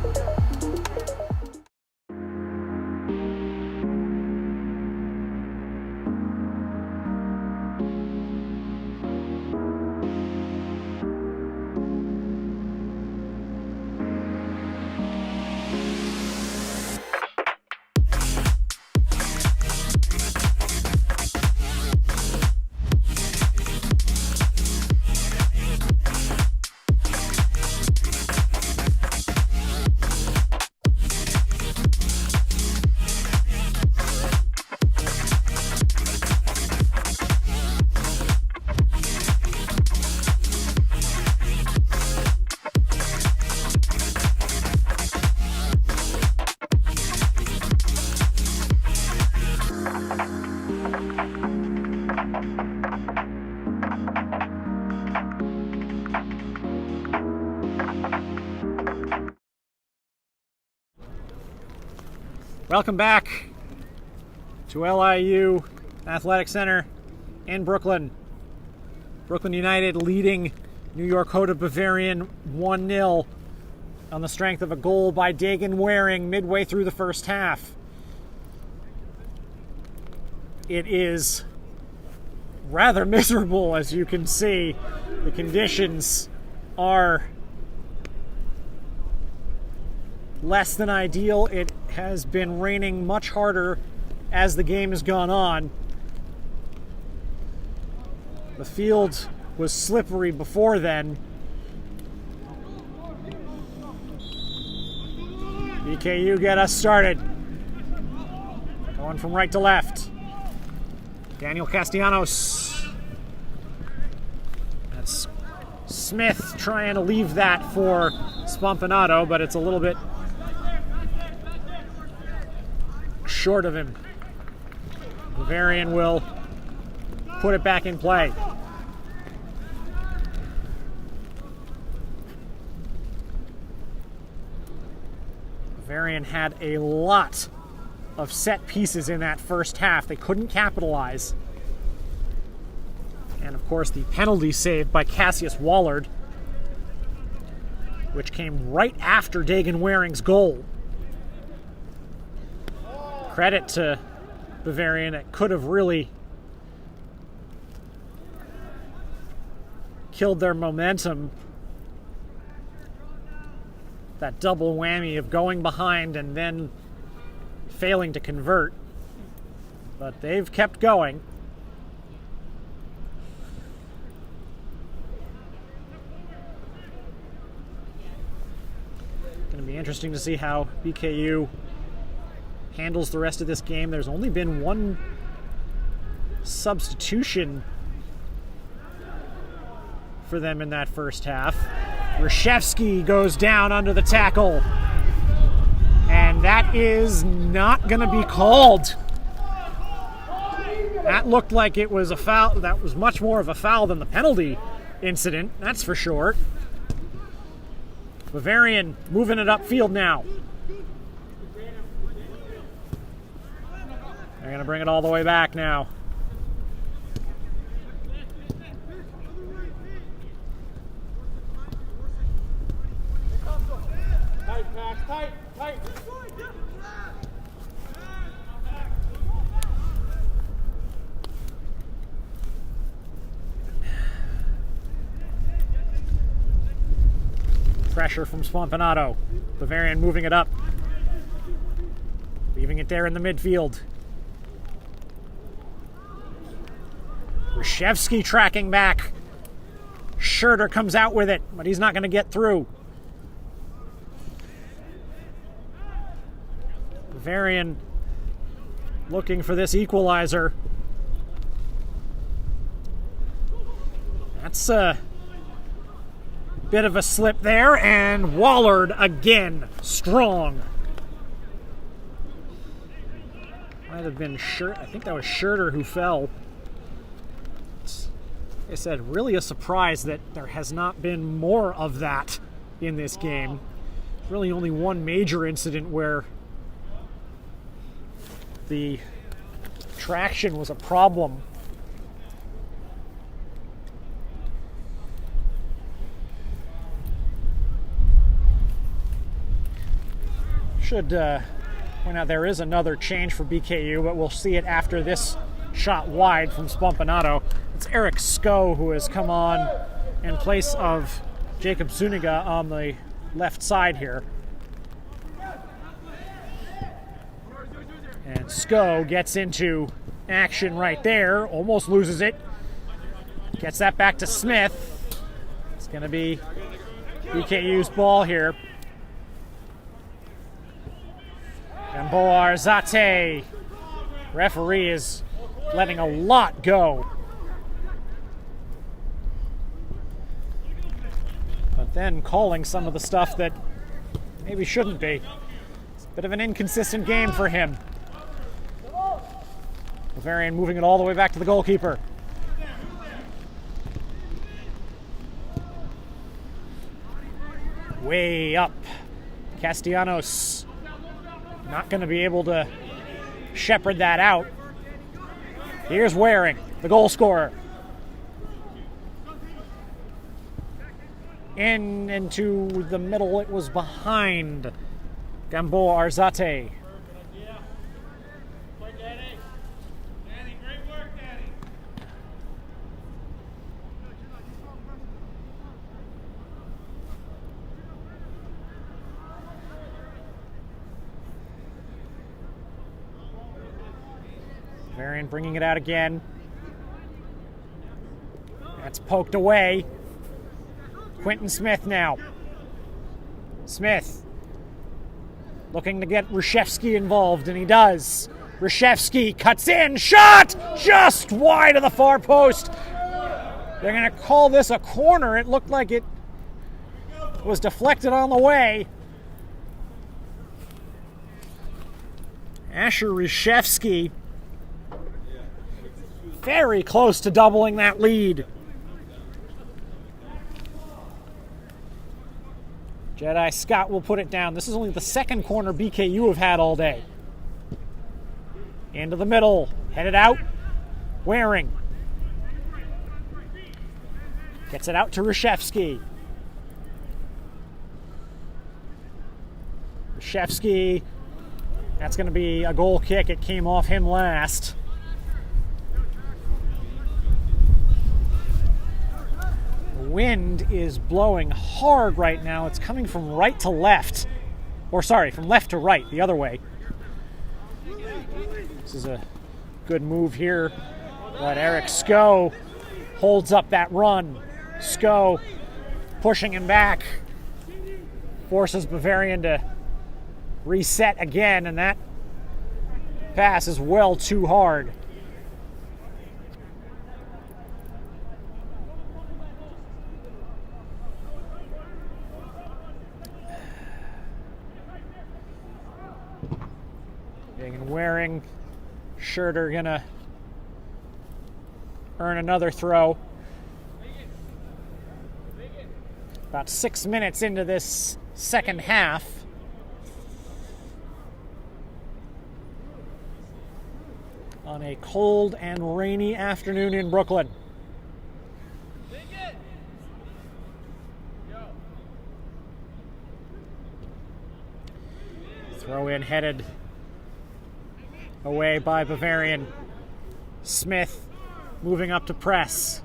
Welcome back to LIU Athletic Center in Brooklyn. Brooklyn United leading New York Hota Bavarian 1-0 on the strength of a goal by Dagan Waring midway through the first half. It is rather miserable, as you can see. The conditions are less than ideal. It has been raining much harder as the game has gone on. The field was slippery before then. BKU get us started. Going from right to left. Daniel Castellanos. That's Smith trying to leave that for Spompanato, but it's a little bit short of him. Bavarian will put it back in play. Bavarian had a lot of set pieces in that first half. They couldn't capitalize. And of course the penalty saved by Cassius Wallard, which came right after Dagan Waring's goal. Credit to Bavarian, it could have really killed their momentum. That double whammy of going behind and then failing to convert. But they've kept going. Going to be interesting to see how BKU handles the rest of this game. There's only been one substitution for them in that first half. Reshevsky goes down under the tackle, and that is not going to be called. That looked like it was a foul. That was much more of a foul than the penalty incident, that's for sure. Bavarian moving it upfield now. They're going to bring it all the way back now.
Tight.
Pressure from Spompanato. Bavarian moving it up. Leaving it there in the midfield. Reshevsky tracking back. Schurter comes out with it, but he's not going to get through. Bavarian looking for this equalizer. That's a bit of a slip there, and Wallard again, strong. Might have been I think that was Schurter who fell. Like I said, really a surprise that there has not been more of that in this game. Really only one major incident where the traction was a problem. Should point out there is another change for BKU, but we'll see it after this shot wide from Spompanato. It's Eric Sko who has come on in place of Jacob Zuniga on the left side here. And Sko gets into action right there, almost loses it. Gets that back to Smith. It's going to be BKU's ball here. Gamboa Arzate. Referee is letting a lot go. But then calling some of the stuff that maybe shouldn't be. It's a bit of an inconsistent game for him. Bavarian moving it all the way back to the goalkeeper. Way up. Castellanos not going to be able to shepherd that out. Here's Waring, the goal scorer. Into the middle, it was behind Gamboa Arzate. Bavarian bringing it out again. That's poked away. Quentin Smith now. Smith looking to get Reshevsky involved, and he does. Reshevsky cuts in, shot! Just wide of the far post. They're going to call this a corner. It looked like it was deflected on the way. Asher Reshevsky very close to doubling that lead. Jedi Scott will put it down. This is only the second corner BKU have had all day. Into the middle, headed out. Waring gets it out to Reshevsky. Reshevsky, that's going to be a goal kick. It came off him last. Wind is blowing hard right now. It's coming from right to left. Or sorry, from left to right, the other way. This is a good move here. But Eric Sko holds up that run. Sko pushing him back. Forces Bavarian to reset again, and that pass is well too hard. Waring, Schurter gonna earn another throw. About 6 minutes into this second half. On a cold and rainy afternoon in Brooklyn. Throw in headed away by Bavarian. Smith moving up to press.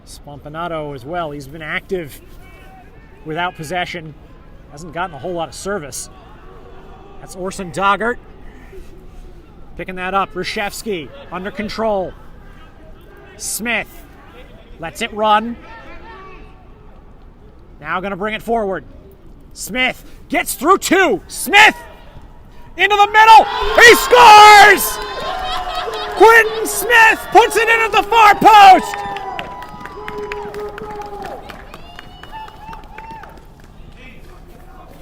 Spompanato as well. He's been active without possession. Hasn't gotten a whole lot of service. That's Orson Doggart. Picking that up. Reshevsky under control. Smith lets it run. Now going to bring it forward. Smith gets through two. Smith into the middle. He scores! Quentin Smith puts it in at the far post.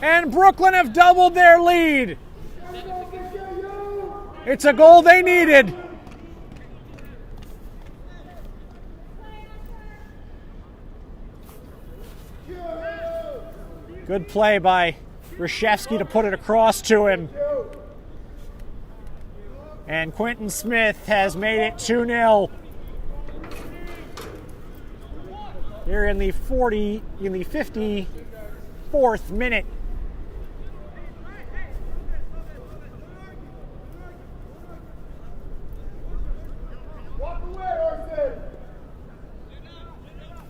And Brooklyn have doubled their lead. It's a goal they needed. Good play by Reshevsky to put it across to him. And Quentin Smith has made it 2-0. Here in the 54th minute.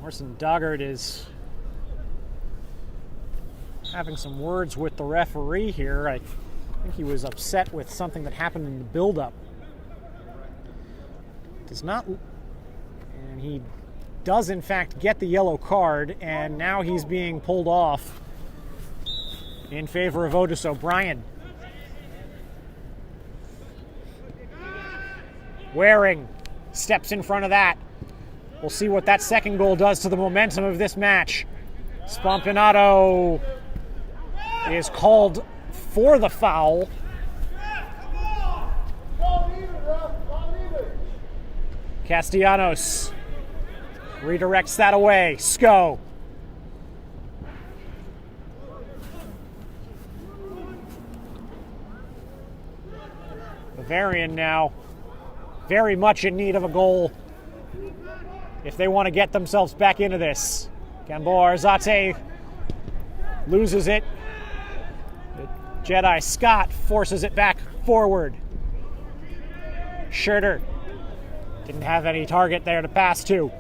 Orson Doggart is having some words with the referee here. I think he was upset with something that happened in the build-up. And he does in fact get the yellow card, and now he's being pulled off in favor of Otis O'Brien. Waring steps in front of that. We'll see what that second goal does to the momentum of this match. Spompanato is called for the foul. Castellanos redirects that away. Sko. Bavarian now very much in need of a goal if they want to get themselves back into this. Gamboa Arzate loses it. Jedi Scott forces it back forward. Schurter didn't have any target there to pass to.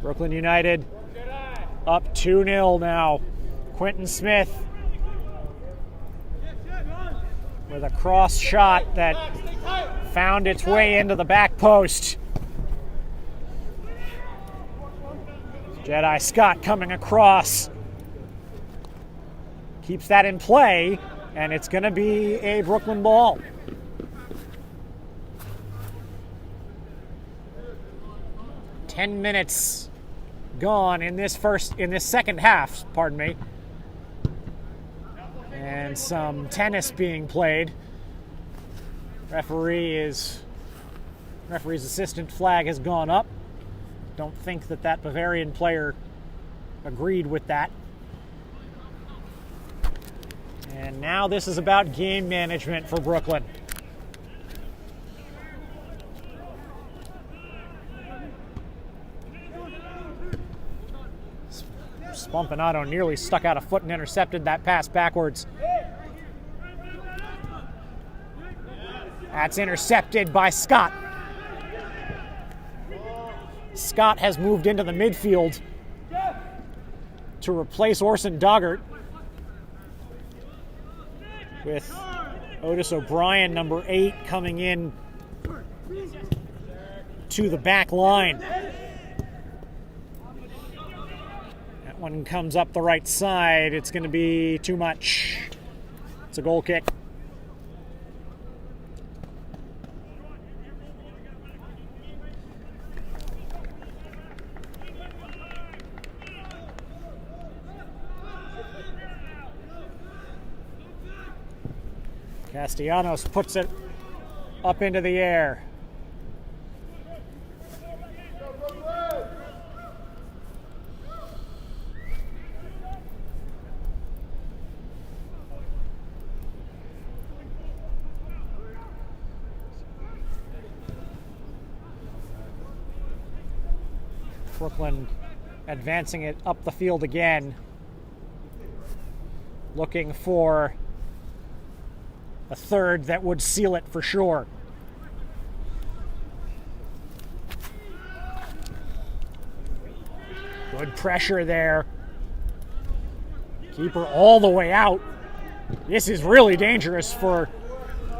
Brooklyn United up 2-0 now. Quentin Smith with a cross shot that found its way into the back post. Jedi Scott coming across. Keeps that in play, and it's going to be a Brooklyn ball. Ten minutes gone in this second half, pardon me. And some tennis being played. Referee's assistant flag has gone up. Don't think that Bavarian player agreed with that. And now this is about game management for Brooklyn. Spompanato nearly stuck out a foot and intercepted that pass backwards. That's intercepted by Scott. Scott has moved into the midfield to replace Orson Doggart, with Otis O'Brien, number 8, coming in to the back line. That one comes up the right side. It's going to be too much. It's a goal kick. Castellanos puts it up into the air. Brooklyn advancing it up the field again, looking for a third that would seal it for sure. Good pressure there. Keeper all the way out. This is really dangerous for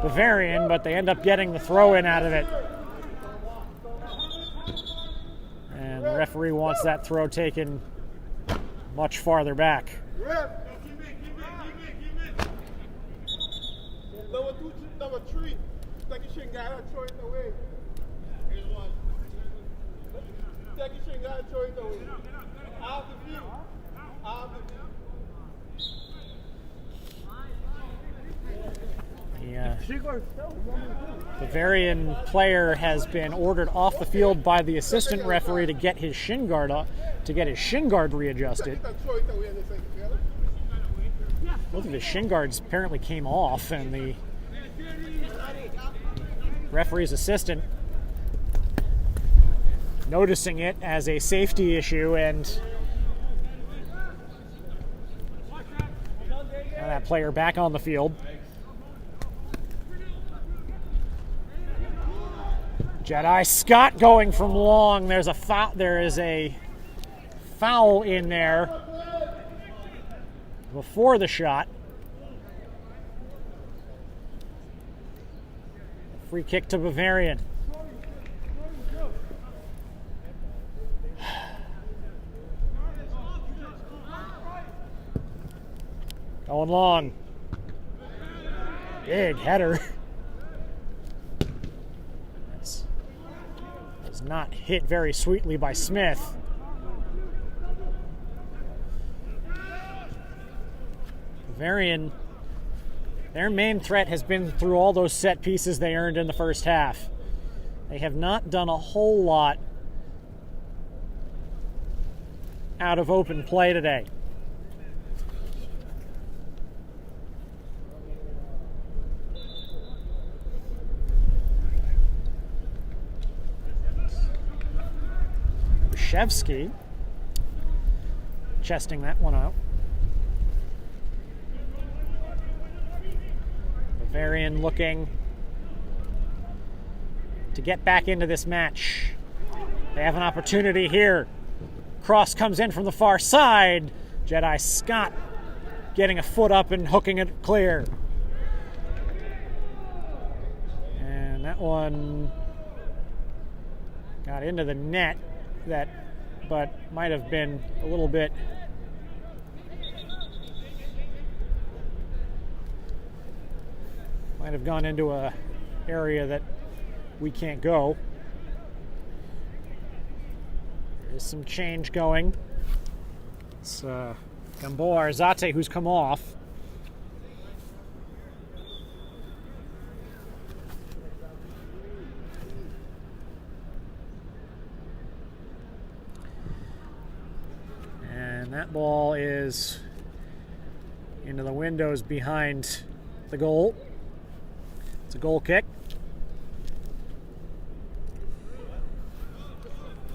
Bavarian, but they end up getting the throw in out of it. And the referee wants that throw taken much farther back.
Number 3. Take your shin guy and throw it away. Here's one. Take your shin guy and throw it away. Out the view. Out the view.
The Bavarian player has been ordered off the field by the assistant referee to get his shin guard readjusted. Both of his shin guards apparently came off, and the referee's assistant noticing it as a safety issue, and now that player back on the field. Jedi Scott going from long. There is a foul in there before the shot. Free kick to Bavarian. Going long. Big header. Was not hit very sweetly by Smith. Bavarian, their main threat has been through all those set pieces they earned in the first half. They have not done a whole lot out of open play today. Shevsky chesting that one out. Bavarian looking to get back into this match. They have an opportunity here. Cross comes in from the far side. Jedi Scott getting a foot up and hooking it clear. And that one got into the net, but might have been a little bit might have gone into a area that we can't go. There's some change going. It's Gamboa Arzate who's come off. And that ball is into the windows behind the goal. It's a goal kick.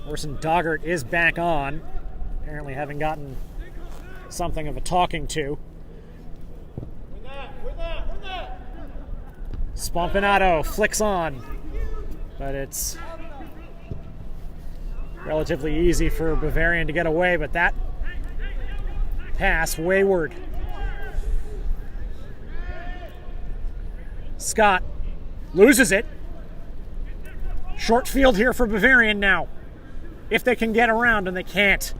Orson Doggart is back on, apparently having gotten something of a talking to. Spompanato flicks on, but it's relatively easy for Bavarian to get away, but that pass wayward. Scott loses it. Short field here for Bavarian now. If they can get around, and they can't.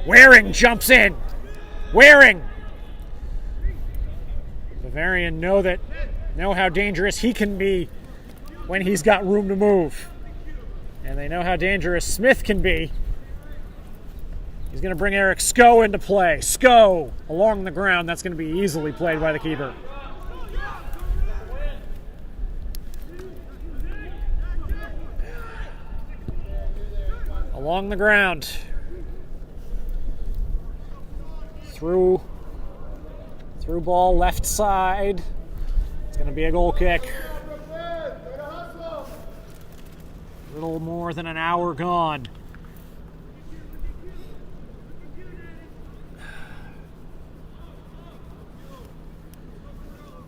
Waring jumps in. Waring. Bavarian know how dangerous he can be when he's got room to move. And they know how dangerous Smith can be He's going to bring Eric Sko into play. Sko along the ground. That's going to be easily played by the keeper. Along the ground. Through ball left side. It's going to be a goal kick. A little more than an hour gone.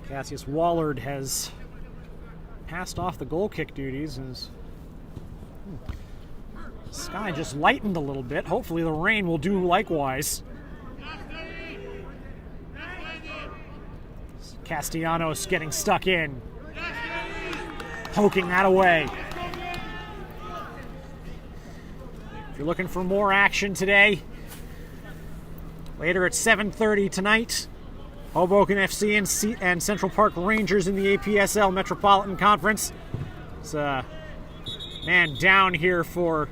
Cassius Wallard has passed off the goal kick duties. Sky just lightened a little bit. Hopefully the rain will do likewise. Castellanos getting stuck in. Poking that away. If you're looking for more action today, later at 7:30 tonight, Hoboken FC and Central Park Rangers in the APSL Metropolitan Conference. It's a man down here for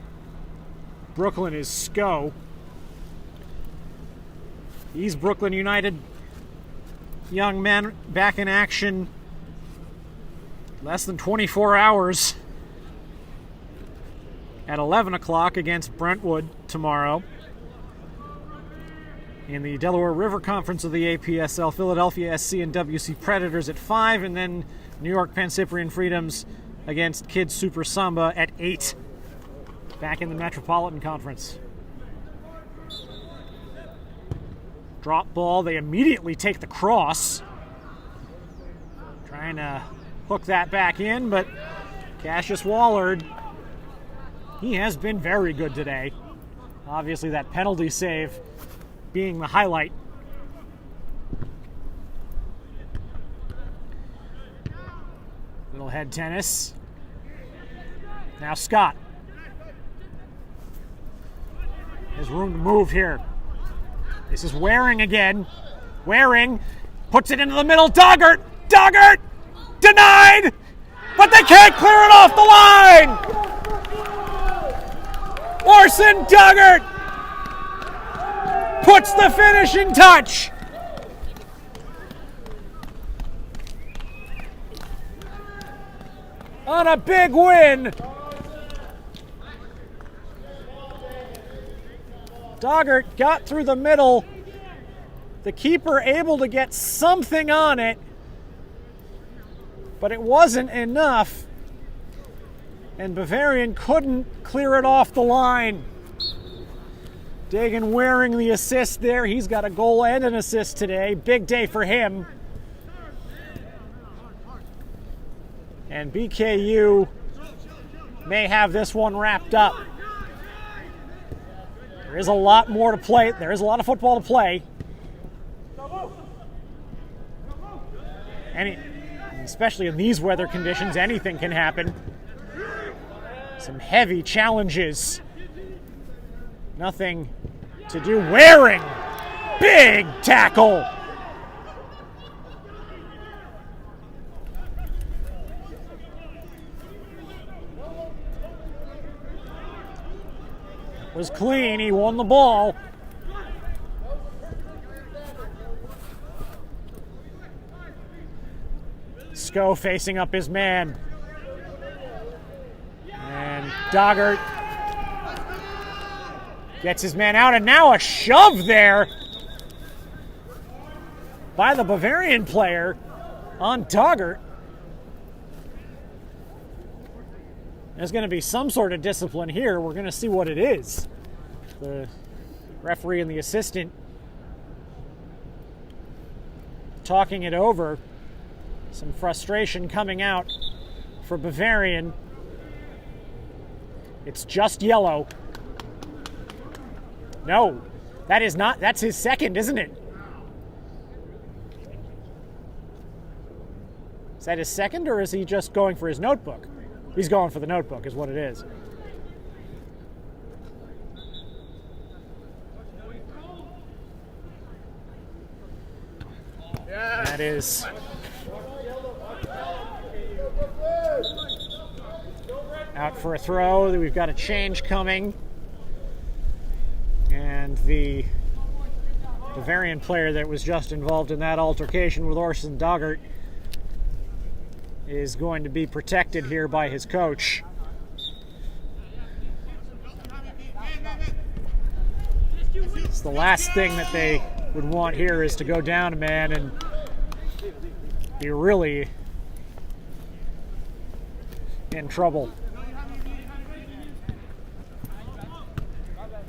Brooklyn is Sko. He's Brooklyn United young men back in action less than 24 hours at 11 o'clock against Brentwood tomorrow. In the Delaware River Conference of the APSL, Philadelphia SC and WC Predators at 5, and then New York Pan Cyprian Freedoms against Kids Super Samba at 8. Back in the Metropolitan Conference. Drop ball, they immediately take the cross. Trying to hook that back in, but Cassius Wallard, he has been very good today. Obviously that penalty save being the highlight. Little head tennis. Now Scott. There's room to move here. This is Waring again. Waring puts it into the middle. Doggart! Doggart! Denied! But they can't clear it off the line! Orson Doggart puts the finishing touch. On a big win. Doggart got through the middle. The keeper able to get something on it, but it wasn't enough. And Bavarian couldn't clear it off the line. Dagan Waring the assist there. He's got a goal and an assist today. Big day for him. And BKU may have this one wrapped up. There is a lot more to play. There is a lot of football to play. Especially in these weather conditions, anything can happen. Some heavy challenges. Nothing to do. Waring! Big tackle! Was clean, he won the ball. Sko facing up his man. And Doggart gets his man out, and now a shove there by the Bavarian player on Doggart. There's going to be some sort of discipline here. We're going to see what it is. The referee and the assistant talking it over. Some frustration coming out for Bavarian. It's just yellow. No, that is not. That's his second, isn't it? Is that his second, or is he just going for his notebook? He's going for the notebook, is what it is. That is out for a throw. We've got a change coming. And And the Bavarian player that was just involved in that altercation with Orson Doggart is going to be protected here by his coach. It's the last thing that they would want here is to go down a man and be really in trouble.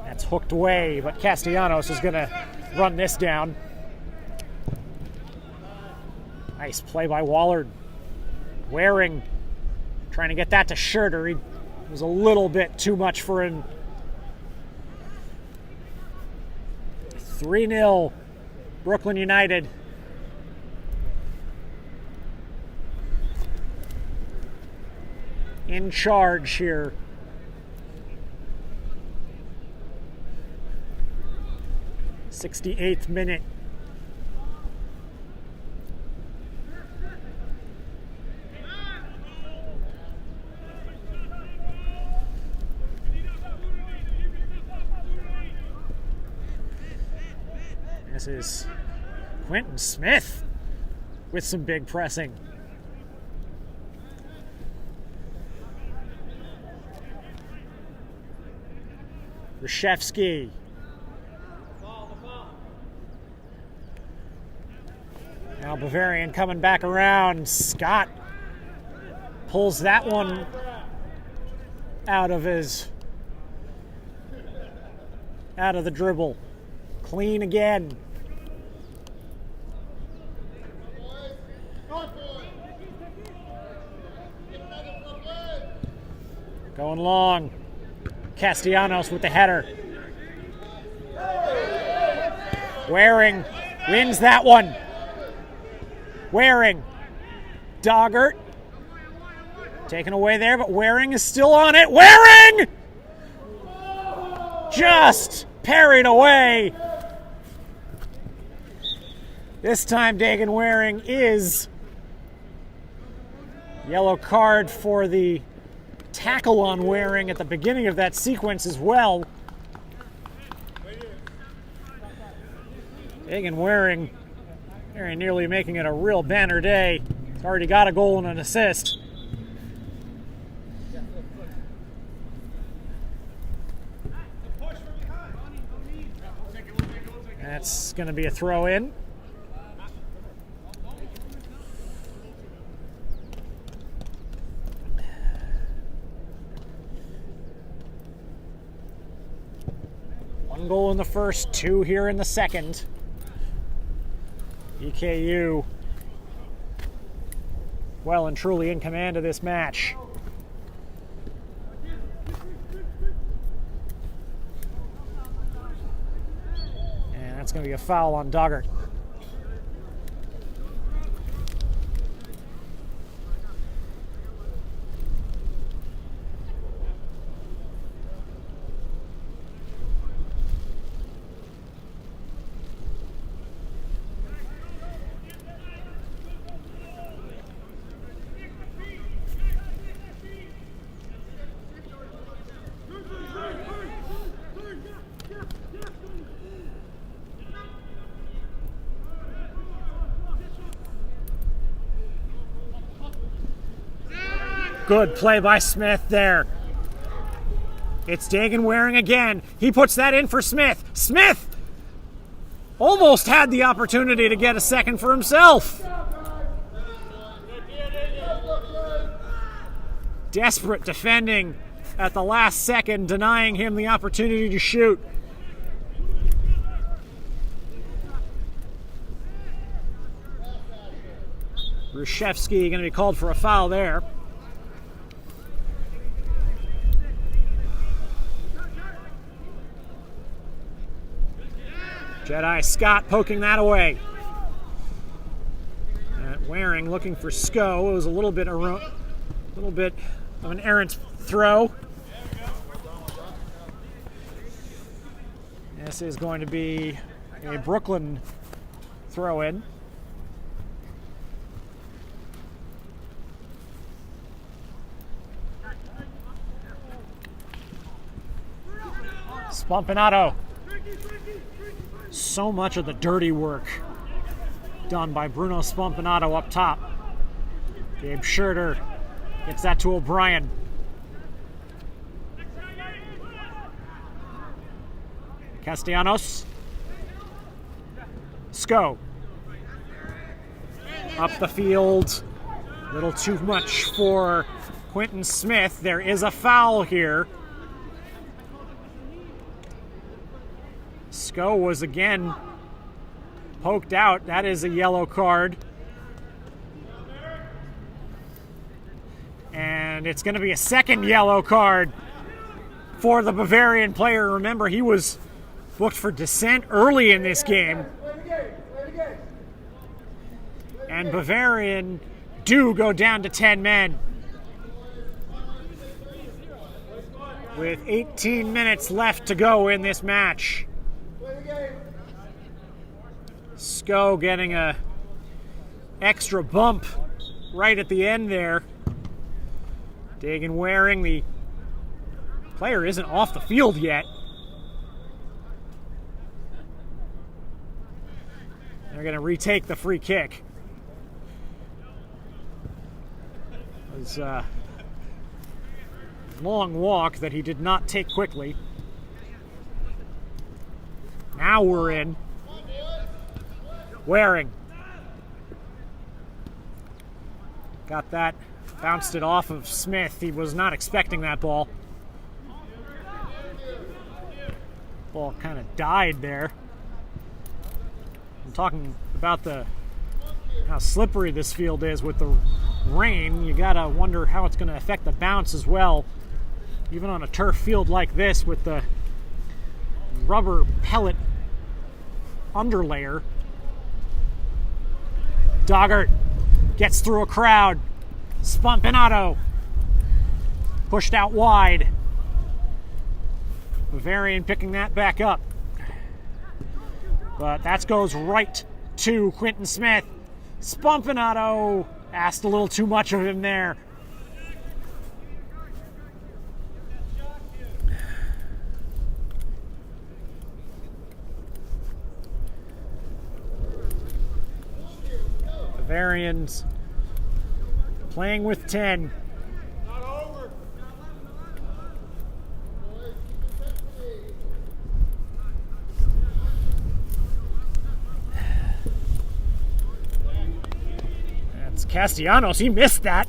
That's hooked away, but Castellanos is going to run this down. Nice play by Wallard. Waring trying to get that to Schurter. He was a little bit too much for him. 3-0 Brooklyn United. In charge here. '68th minute. This is Quentin Smith with some big pressing. Reshevsky. Now Bavarian coming back around. Scott pulls that one out of the dribble. Clean again. Going long. Castellanos with the header. Waring wins that one. Waring. Doggart. Taken away there, but Waring is still on it. Waring! Just parried away. This time Dagan Waring is yellow card for the tackle on Waring at the beginning of that sequence as well. Dagan Waring very nearly making it a real banner day. He's already got a goal and an assist. That's going to be a throw in. One goal in the first, 2 here in the second. EKU well and truly in command of this match. And that's going to be a foul on Doggart. Good play by Smith there. It's Dagan Waring again. He puts that in for Smith. Smith almost had the opportunity to get a second for himself. Desperate defending at the last second, denying him the opportunity to shoot. Reshevsky going to be called for a foul there. Jedi Scott poking that away. Waring looking for Sko. It was a little bit of an errant throw. This is going to be a Brooklyn throw in. Spompinato. So much of the dirty work done by Bruno Spompanato up top. Gabe Schurter gets that to O'Brien. Castellanos. Sko. Up the field. A little too much for Quentin Smith. There is a foul here. Sko was again poked out. That is a yellow card. And it's going to be a second yellow card for the Bavarian player. Remember, he was booked for dissent early in this game. And Bavarian do go down to 10 men. With 18 minutes left to go in this match. Sko getting a extra bump right at the end there. Dagan Waring, the player, isn't off the field yet. They're going to retake the free kick. It was a long walk that he did not take quickly. Now we're in. Waring. Got that. Bounced it off of Smith. He was not expecting that ball. Ball kind of died there. I'm talking about how slippery this field is with the rain. You gotta wonder how it's going to affect the bounce as well. Even on a turf field like this with the rubber pellet underlayer. Doggart gets through a crowd. Spompanato pushed out wide. Bavarian picking that back up. But that goes right to Quentin Smith. Spompanato asked a little too much of him there. Bavarians playing with 10. That's Castellanos. He missed that.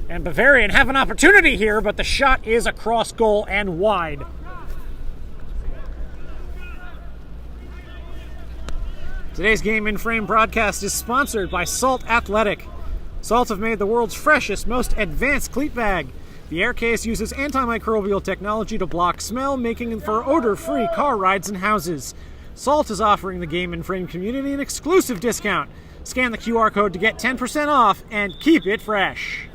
And Bavarian have an opportunity here, but the shot is across goal and wide. Today's Game in Frame broadcast is sponsored by Salt Athletic. Salt have made the world's freshest, most advanced cleat bag. The air case uses antimicrobial technology to block smell, making it for odor-free car rides and houses. Salt is offering the Game in Frame community an exclusive discount. Scan the QR code to get 10% off and keep it fresh.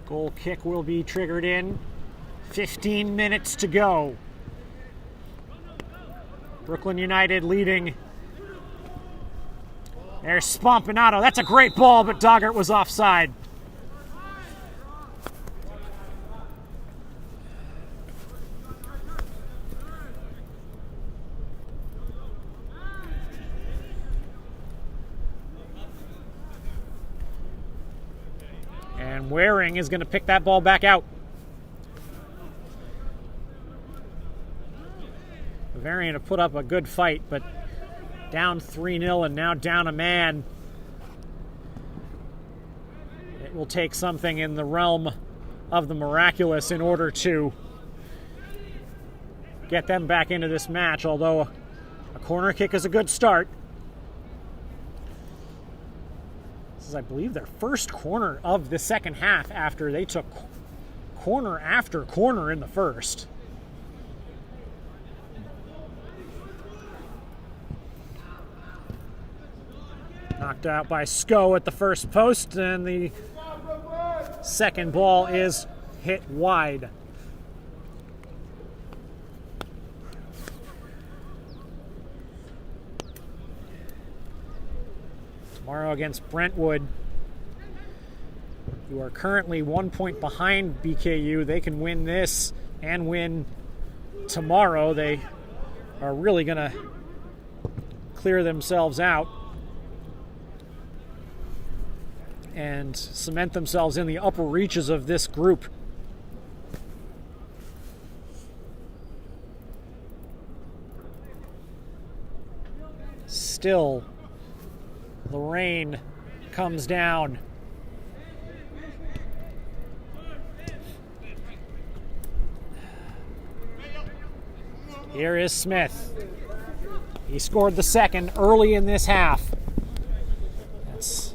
Goal kick will be triggered in. 15 minutes to go. Brooklyn United leading. There's Spompanato. That's a great ball, but Doggart was offside. And Waring is going to pick that ball back out. Bavarian have put up a good fight, but down 3-0 and now down a man. It will take something in the realm of the miraculous in order to get them back into this match, although a corner kick is a good start. This is, I believe, their first corner of the second half after they took corner after corner in the first. Knocked out by Sko at the first post, and the second ball is hit wide. Tomorrow against Brentwood, who are currently 1 point behind BKU. They can win this and win tomorrow. They are really going to clear themselves out and cement themselves in the upper reaches of this group. Still, the rain comes down. Here is Smith. He scored the second early in this half. That's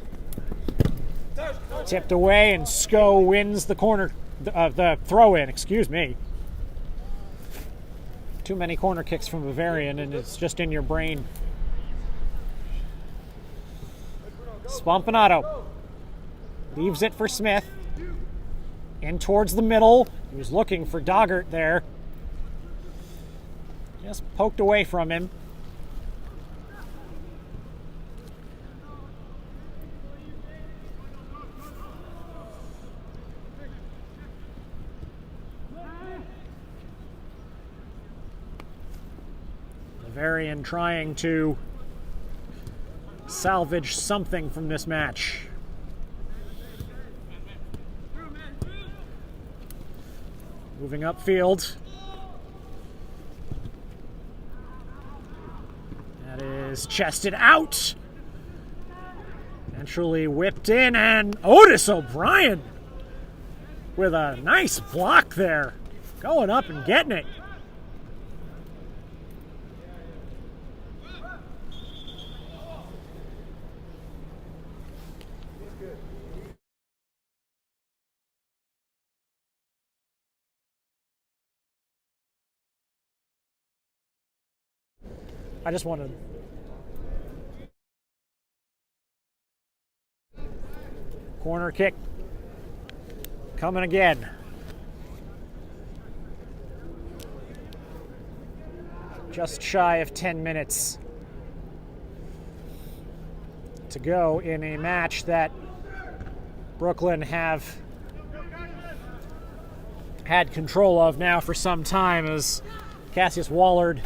tipped away, and Sko wins the corner, the throw-in, excuse me. Too many corner kicks from Bavarian, and it's just in your brain. Spompanato leaves it for Smith. In towards the middle. He was looking for Doggart there. Just poked away from him. Bavarian trying to salvage something from this match. Moving upfield. That is chested out. Eventually whipped in, and Otis O'Brien with a nice block there. Going up and getting it. I just wanted corner kick coming again. Just shy of 10 minutes to go in a match that Brooklyn have had control of now for some time, as Cassius Wallard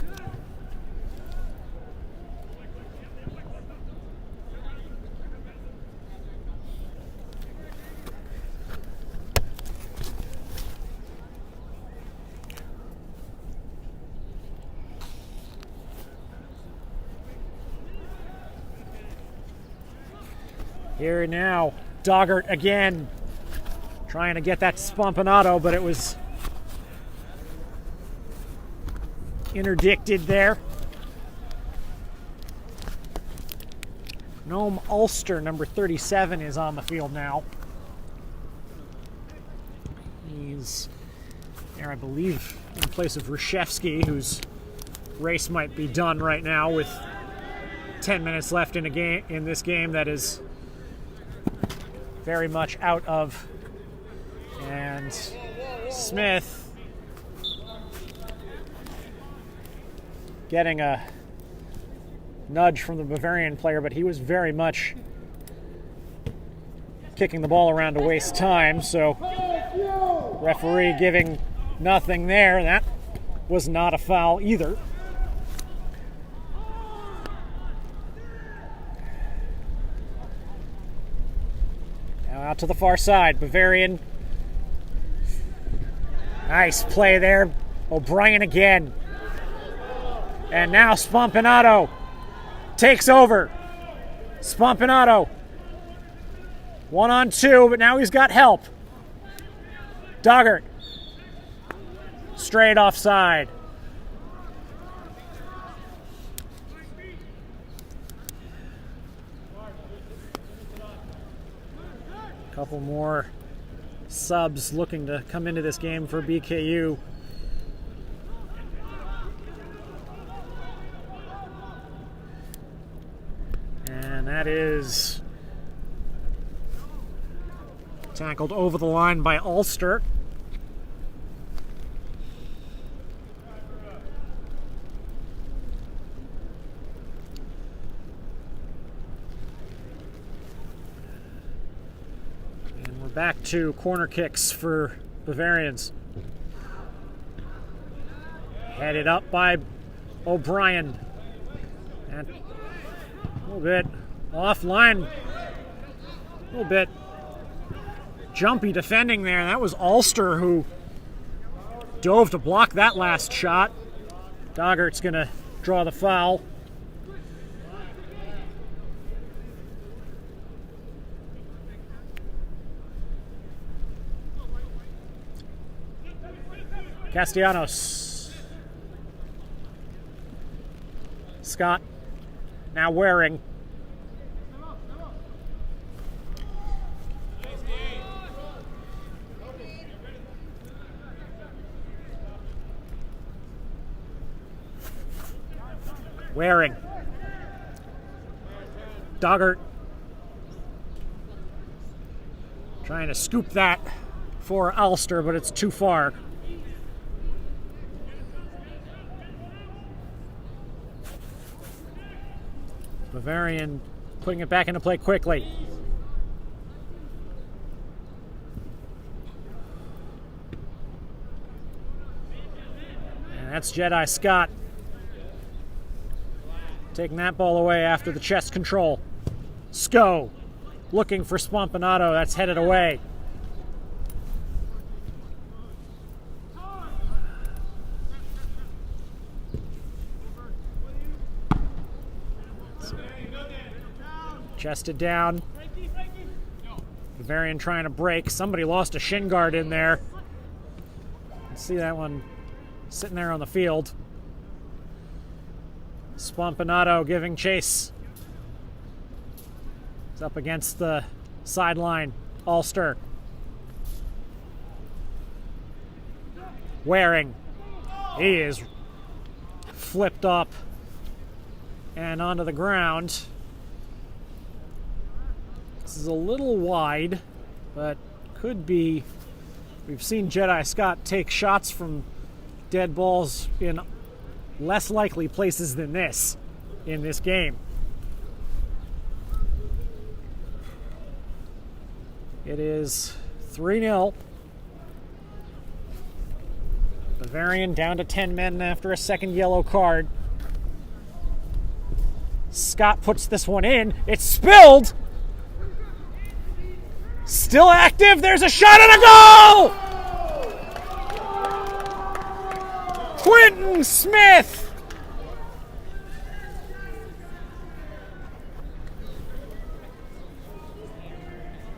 here now. Doggart again, trying to get that Spompanato, but it was interdicted there. Noam Ulster, number 37, is on the field now. He's there, I believe, in place of Reshevsky, whose race might be done right now with 10 minutes left in a game, in this game that is very much out of. And Smith getting a nudge from the Bavarian player, but he was very much kicking the ball around to waste time, so referee giving nothing there. That was not a foul either. Now out to the far side, Bavarian. Nice play there. O'Brien again. And now Spompanato takes over. Spompanato 1-on-2, but now he's got help. Doggart straight offside. Couple more subs looking to come into this game for BKU. And that is tackled over the line by Ulster. And we're back to corner kicks for Bavarians. Headed up by O'Brien. And a little bit offline. A little bit jumpy defending there. That was Ulster who dove to block that last shot. Doggert's going to draw the foul. Castellanos. Scott now Waring. Waring. Doggart. Trying to scoop that for Ulster, but it's too far. Bavarian putting it back into play quickly. And that's Jedi Scott taking that ball away after the chest control. Sko looking for Spompanato. That's headed away. Chested down. Bavarian trying to break. Somebody lost a shin guard in there. See that one sitting there on the field. Spompanato giving chase. It's up against the sideline. Ulster. Waring. He is flipped up and onto the ground. This is a little wide, but could be. We've seen Jedi Scott take shots from dead balls in less likely places than this in this game. It is 3-0. Bavarian down to 10 men after a second yellow card. Scott puts this one in. It's spilled! Still active. There's a shot and a goal! Quentin Smith!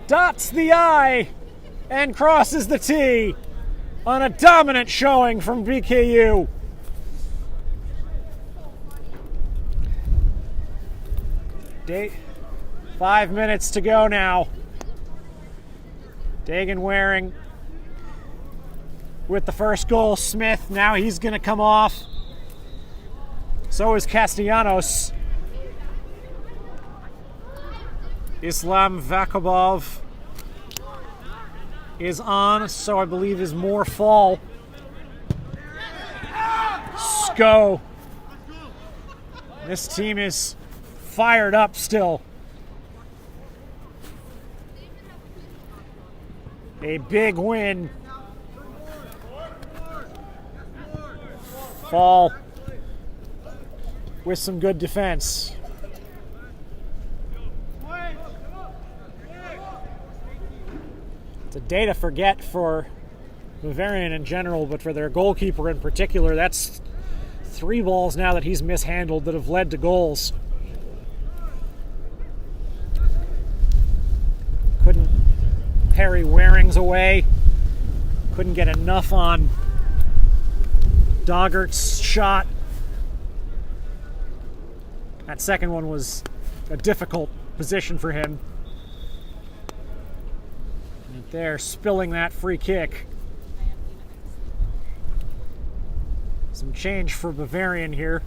Dots the I and crosses the T on a dominant showing from BKU. Date 5 minutes to go now. Dagan Waring with the first goal. Smith, now he's going to come off. So is Castellanos. Islam Vakabov is on, so I believe is more fall. Sko. This team is fired up still. A big win. Fall with some good defense. It's a day to forget for Bavarian in general, but for their goalkeeper in particular, that's 3 balls now that he's mishandled that have led to goals. Couldn't parry Waring's away. Couldn't get enough on Doggert's shot. That second one was a difficult position for him. And they're spilling that free kick. Some change for Bavarian here.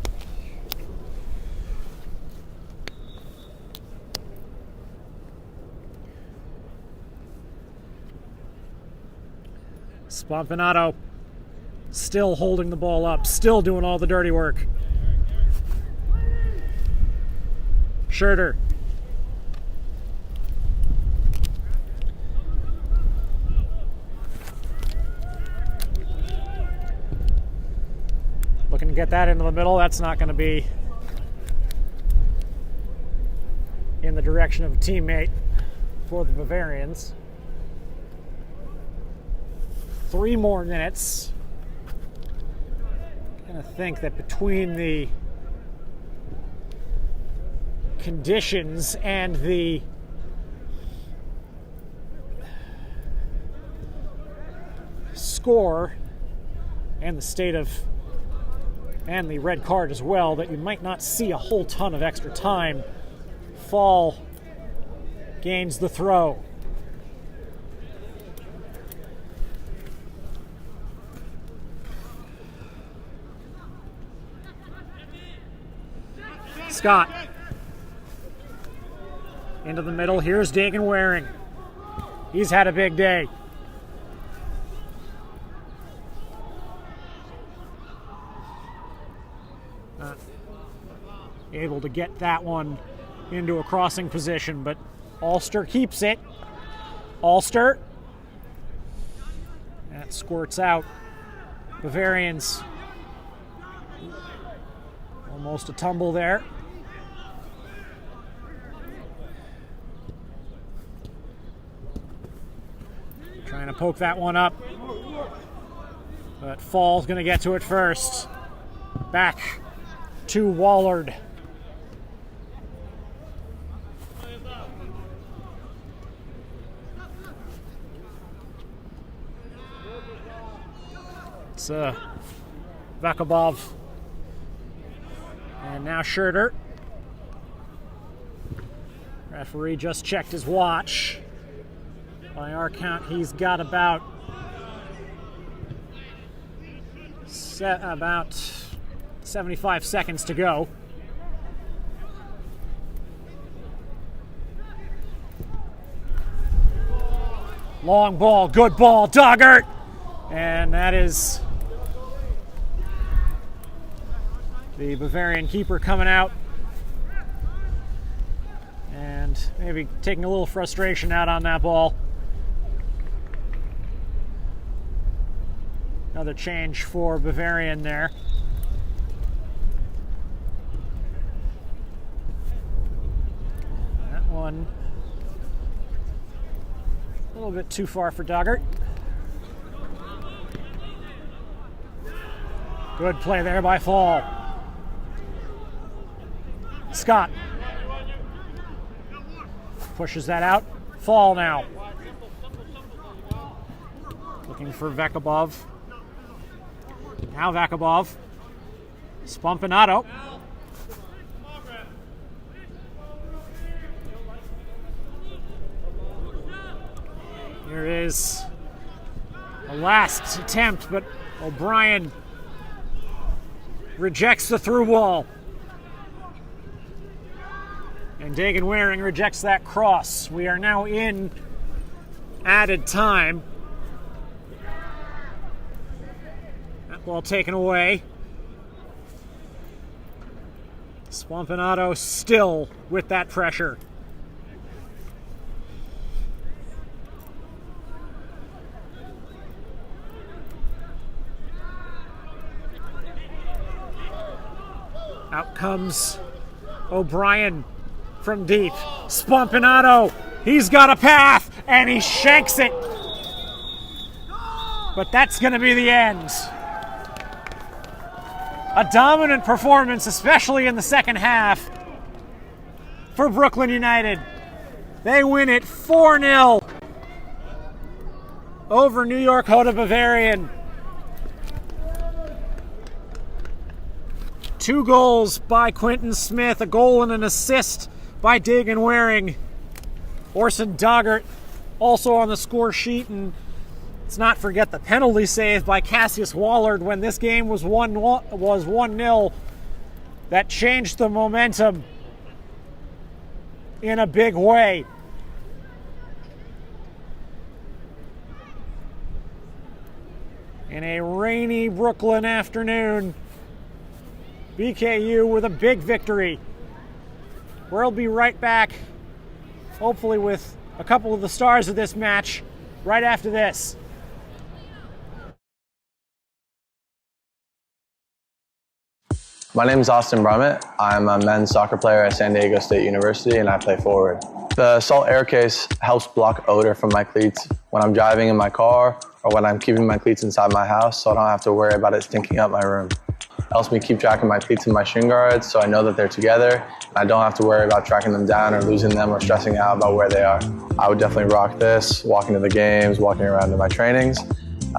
Spompanato still holding the ball up, still doing all the dirty work. Schurter. get that into the middle. That's not going to be in the direction of a teammate for the Bavarians. 3 more minutes. I'm going to think that between the conditions and the score and the state of and the red card as well, that you might not see a whole ton of extra time. Fall gains the throw. Scott into the middle. Here's Dagan Waring. He's had a big day. Able to get that one into a crossing position, but Ulster keeps it. Ulster. That squirts out. Bavarians. Almost a tumble there. Trying to poke that one up. But Fall's going to get to it first. Back to Wallard. It's Vakabov. And now Schurter. Referee just checked his watch. By our count, he's got about 75 seconds to go. Long ball, good ball, Doggart! And that is the Bavarian keeper coming out and maybe taking a little frustration out on that ball. Another change for Bavarian there. That one a little bit too far for Doggart. Good play there by Fall. Scott pushes that out. Fall now. Looking for Vakabov. Now Vakabov. Spompanato. Here is a last attempt, but O'Brien rejects the through ball. And Dagan Waring rejects that cross. We are now in added time. That ball taken away. Spompanato still with that pressure. Out comes O'Brien from deep. Spompanato, he's got a path, and he shanks it. But that's going to be the end. A dominant performance, especially in the second half, for Brooklyn United. They win it 4-0 over New York Hota Bavarian. 2 goals by Quinton Smith, a goal and an assist by Dagan Waring. Orson Doggart also on the score sheet, and let's not forget the penalty save by Cassius Wallard when this game was 1-0. That changed the momentum in a big way. In a rainy Brooklyn afternoon, BKU with a big victory. We'll be right back, hopefully with a couple of the stars of this match, right after this.
My name is Austin Brummett. I'm a men's soccer player at San Diego State University and I play forward. The Salt Air Case helps block odor from my cleats when I'm driving in my car or when I'm keeping my cleats inside my house, so I don't have to worry about it stinking up my room. It helps me keep track of my cleats and my shin guards so I know that they're together and I don't have to worry about tracking them down or losing them or stressing out about where they are. I would definitely rock this, walking to the games, walking around to my trainings.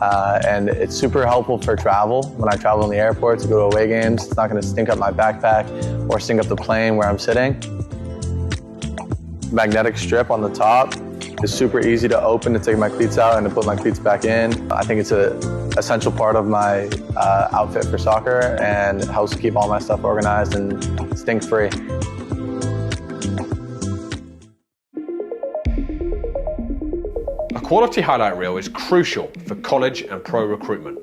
And it's super helpful for travel. When I travel in the airport to go to away games, it's not going to stink up my backpack or stink up the plane where I'm sitting. Magnetic strip on the top is super easy to open to take my cleats out and to put my cleats back in. I think it's an essential part of my outfit for soccer and it helps keep all my stuff organized and stink-free.
A quality highlight reel is crucial for college and pro recruitment.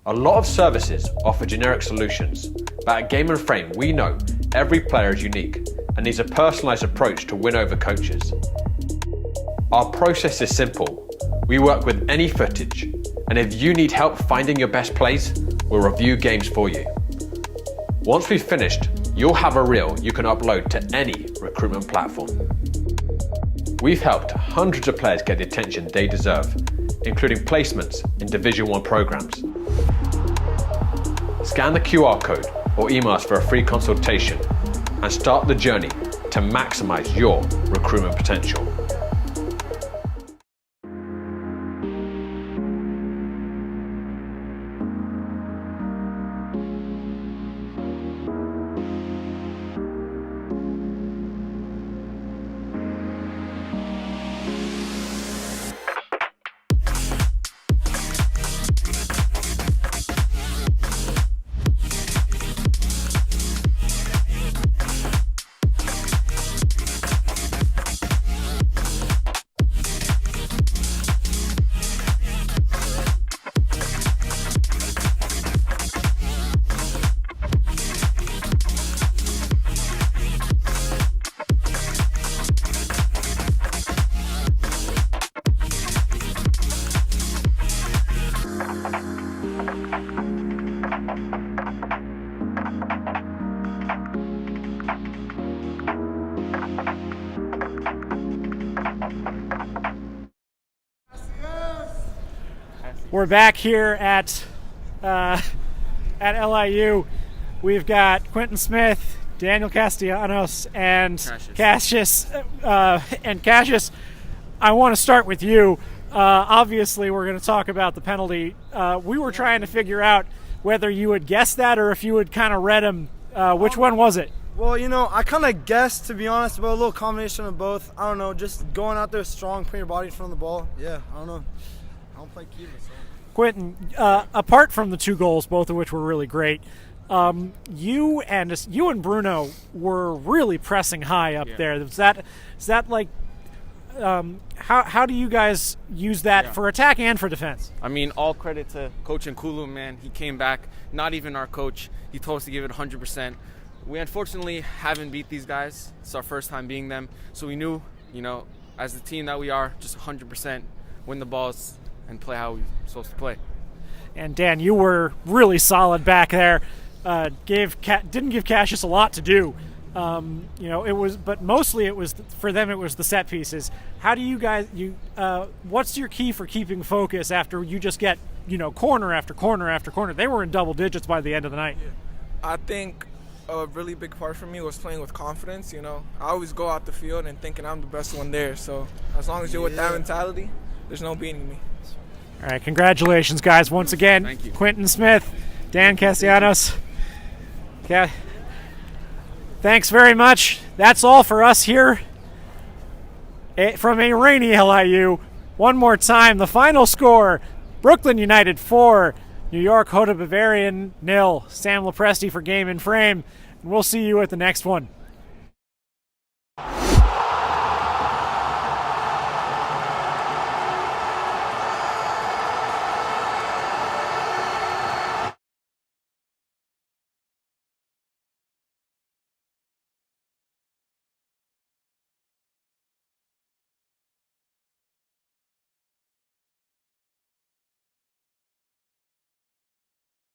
A lot of services offer generic solutions, but at Game & Frame we know every player is unique and needs a personalised approach to win over coaches. Our process is simple. We work with any footage, and if you need help finding your best plays, we'll review games for you. Once we've finished, you'll have a reel you can upload to any recruitment platform. We've helped hundreds of players get the attention they deserve, including placements in Division 1 programs. Scan the QR code or email us for a free consultation and start the journey to maximize your recruitment potential.
We're back here at LIU. We've got Quentin Smith, Daniel Castellanos, and Cassius. Cassius, I want to start with you. Obviously, we're going to talk about the penalty. We were trying to figure out whether you would guess that or if you would kind of read him. Which one was it?
Well, you know, I kind of guessed, to be honest, but a little combination of both. I don't know, just going out there strong, putting your body in front of the ball. Yeah, I don't know. I don't play keeper, so.
Quentin, apart from the two goals, both of which were really great, you and Bruno were really pressing high up there. Is that like how do you guys use that for attack and for defense?
I mean, all credit to Coach Nkulu, man. He came back, not even our coach. He told us to give it 100%. We unfortunately haven't beat these guys. It's our first time beating them. So we knew, you know, as the team that we are, just 100% win the balls and play how we're supposed to play.
And Dan, you were really solid back there. Didn't give Cassius a lot to do. You know, but mostly it was for them. It was the set pieces. How do you guys? What's your key for keeping focus after you just get corner after corner after corner? They were in double digits by the end of the night.
I think a really big part for me was playing with confidence. You know, I always go out the field and thinking I'm the best one there. So as long as you're with that mentality, there's no beating me.
All right, congratulations, guys, once again.
Thank you.
Quentin Smith, Dan Castellanos. Okay. Thanks very much. That's all for us here from a rainy LIU. One more time, the final score, Brooklyn United 4, New York Hota Bavarian 0. Sam Lopresti for Game & Frame. And we'll see you at the next one.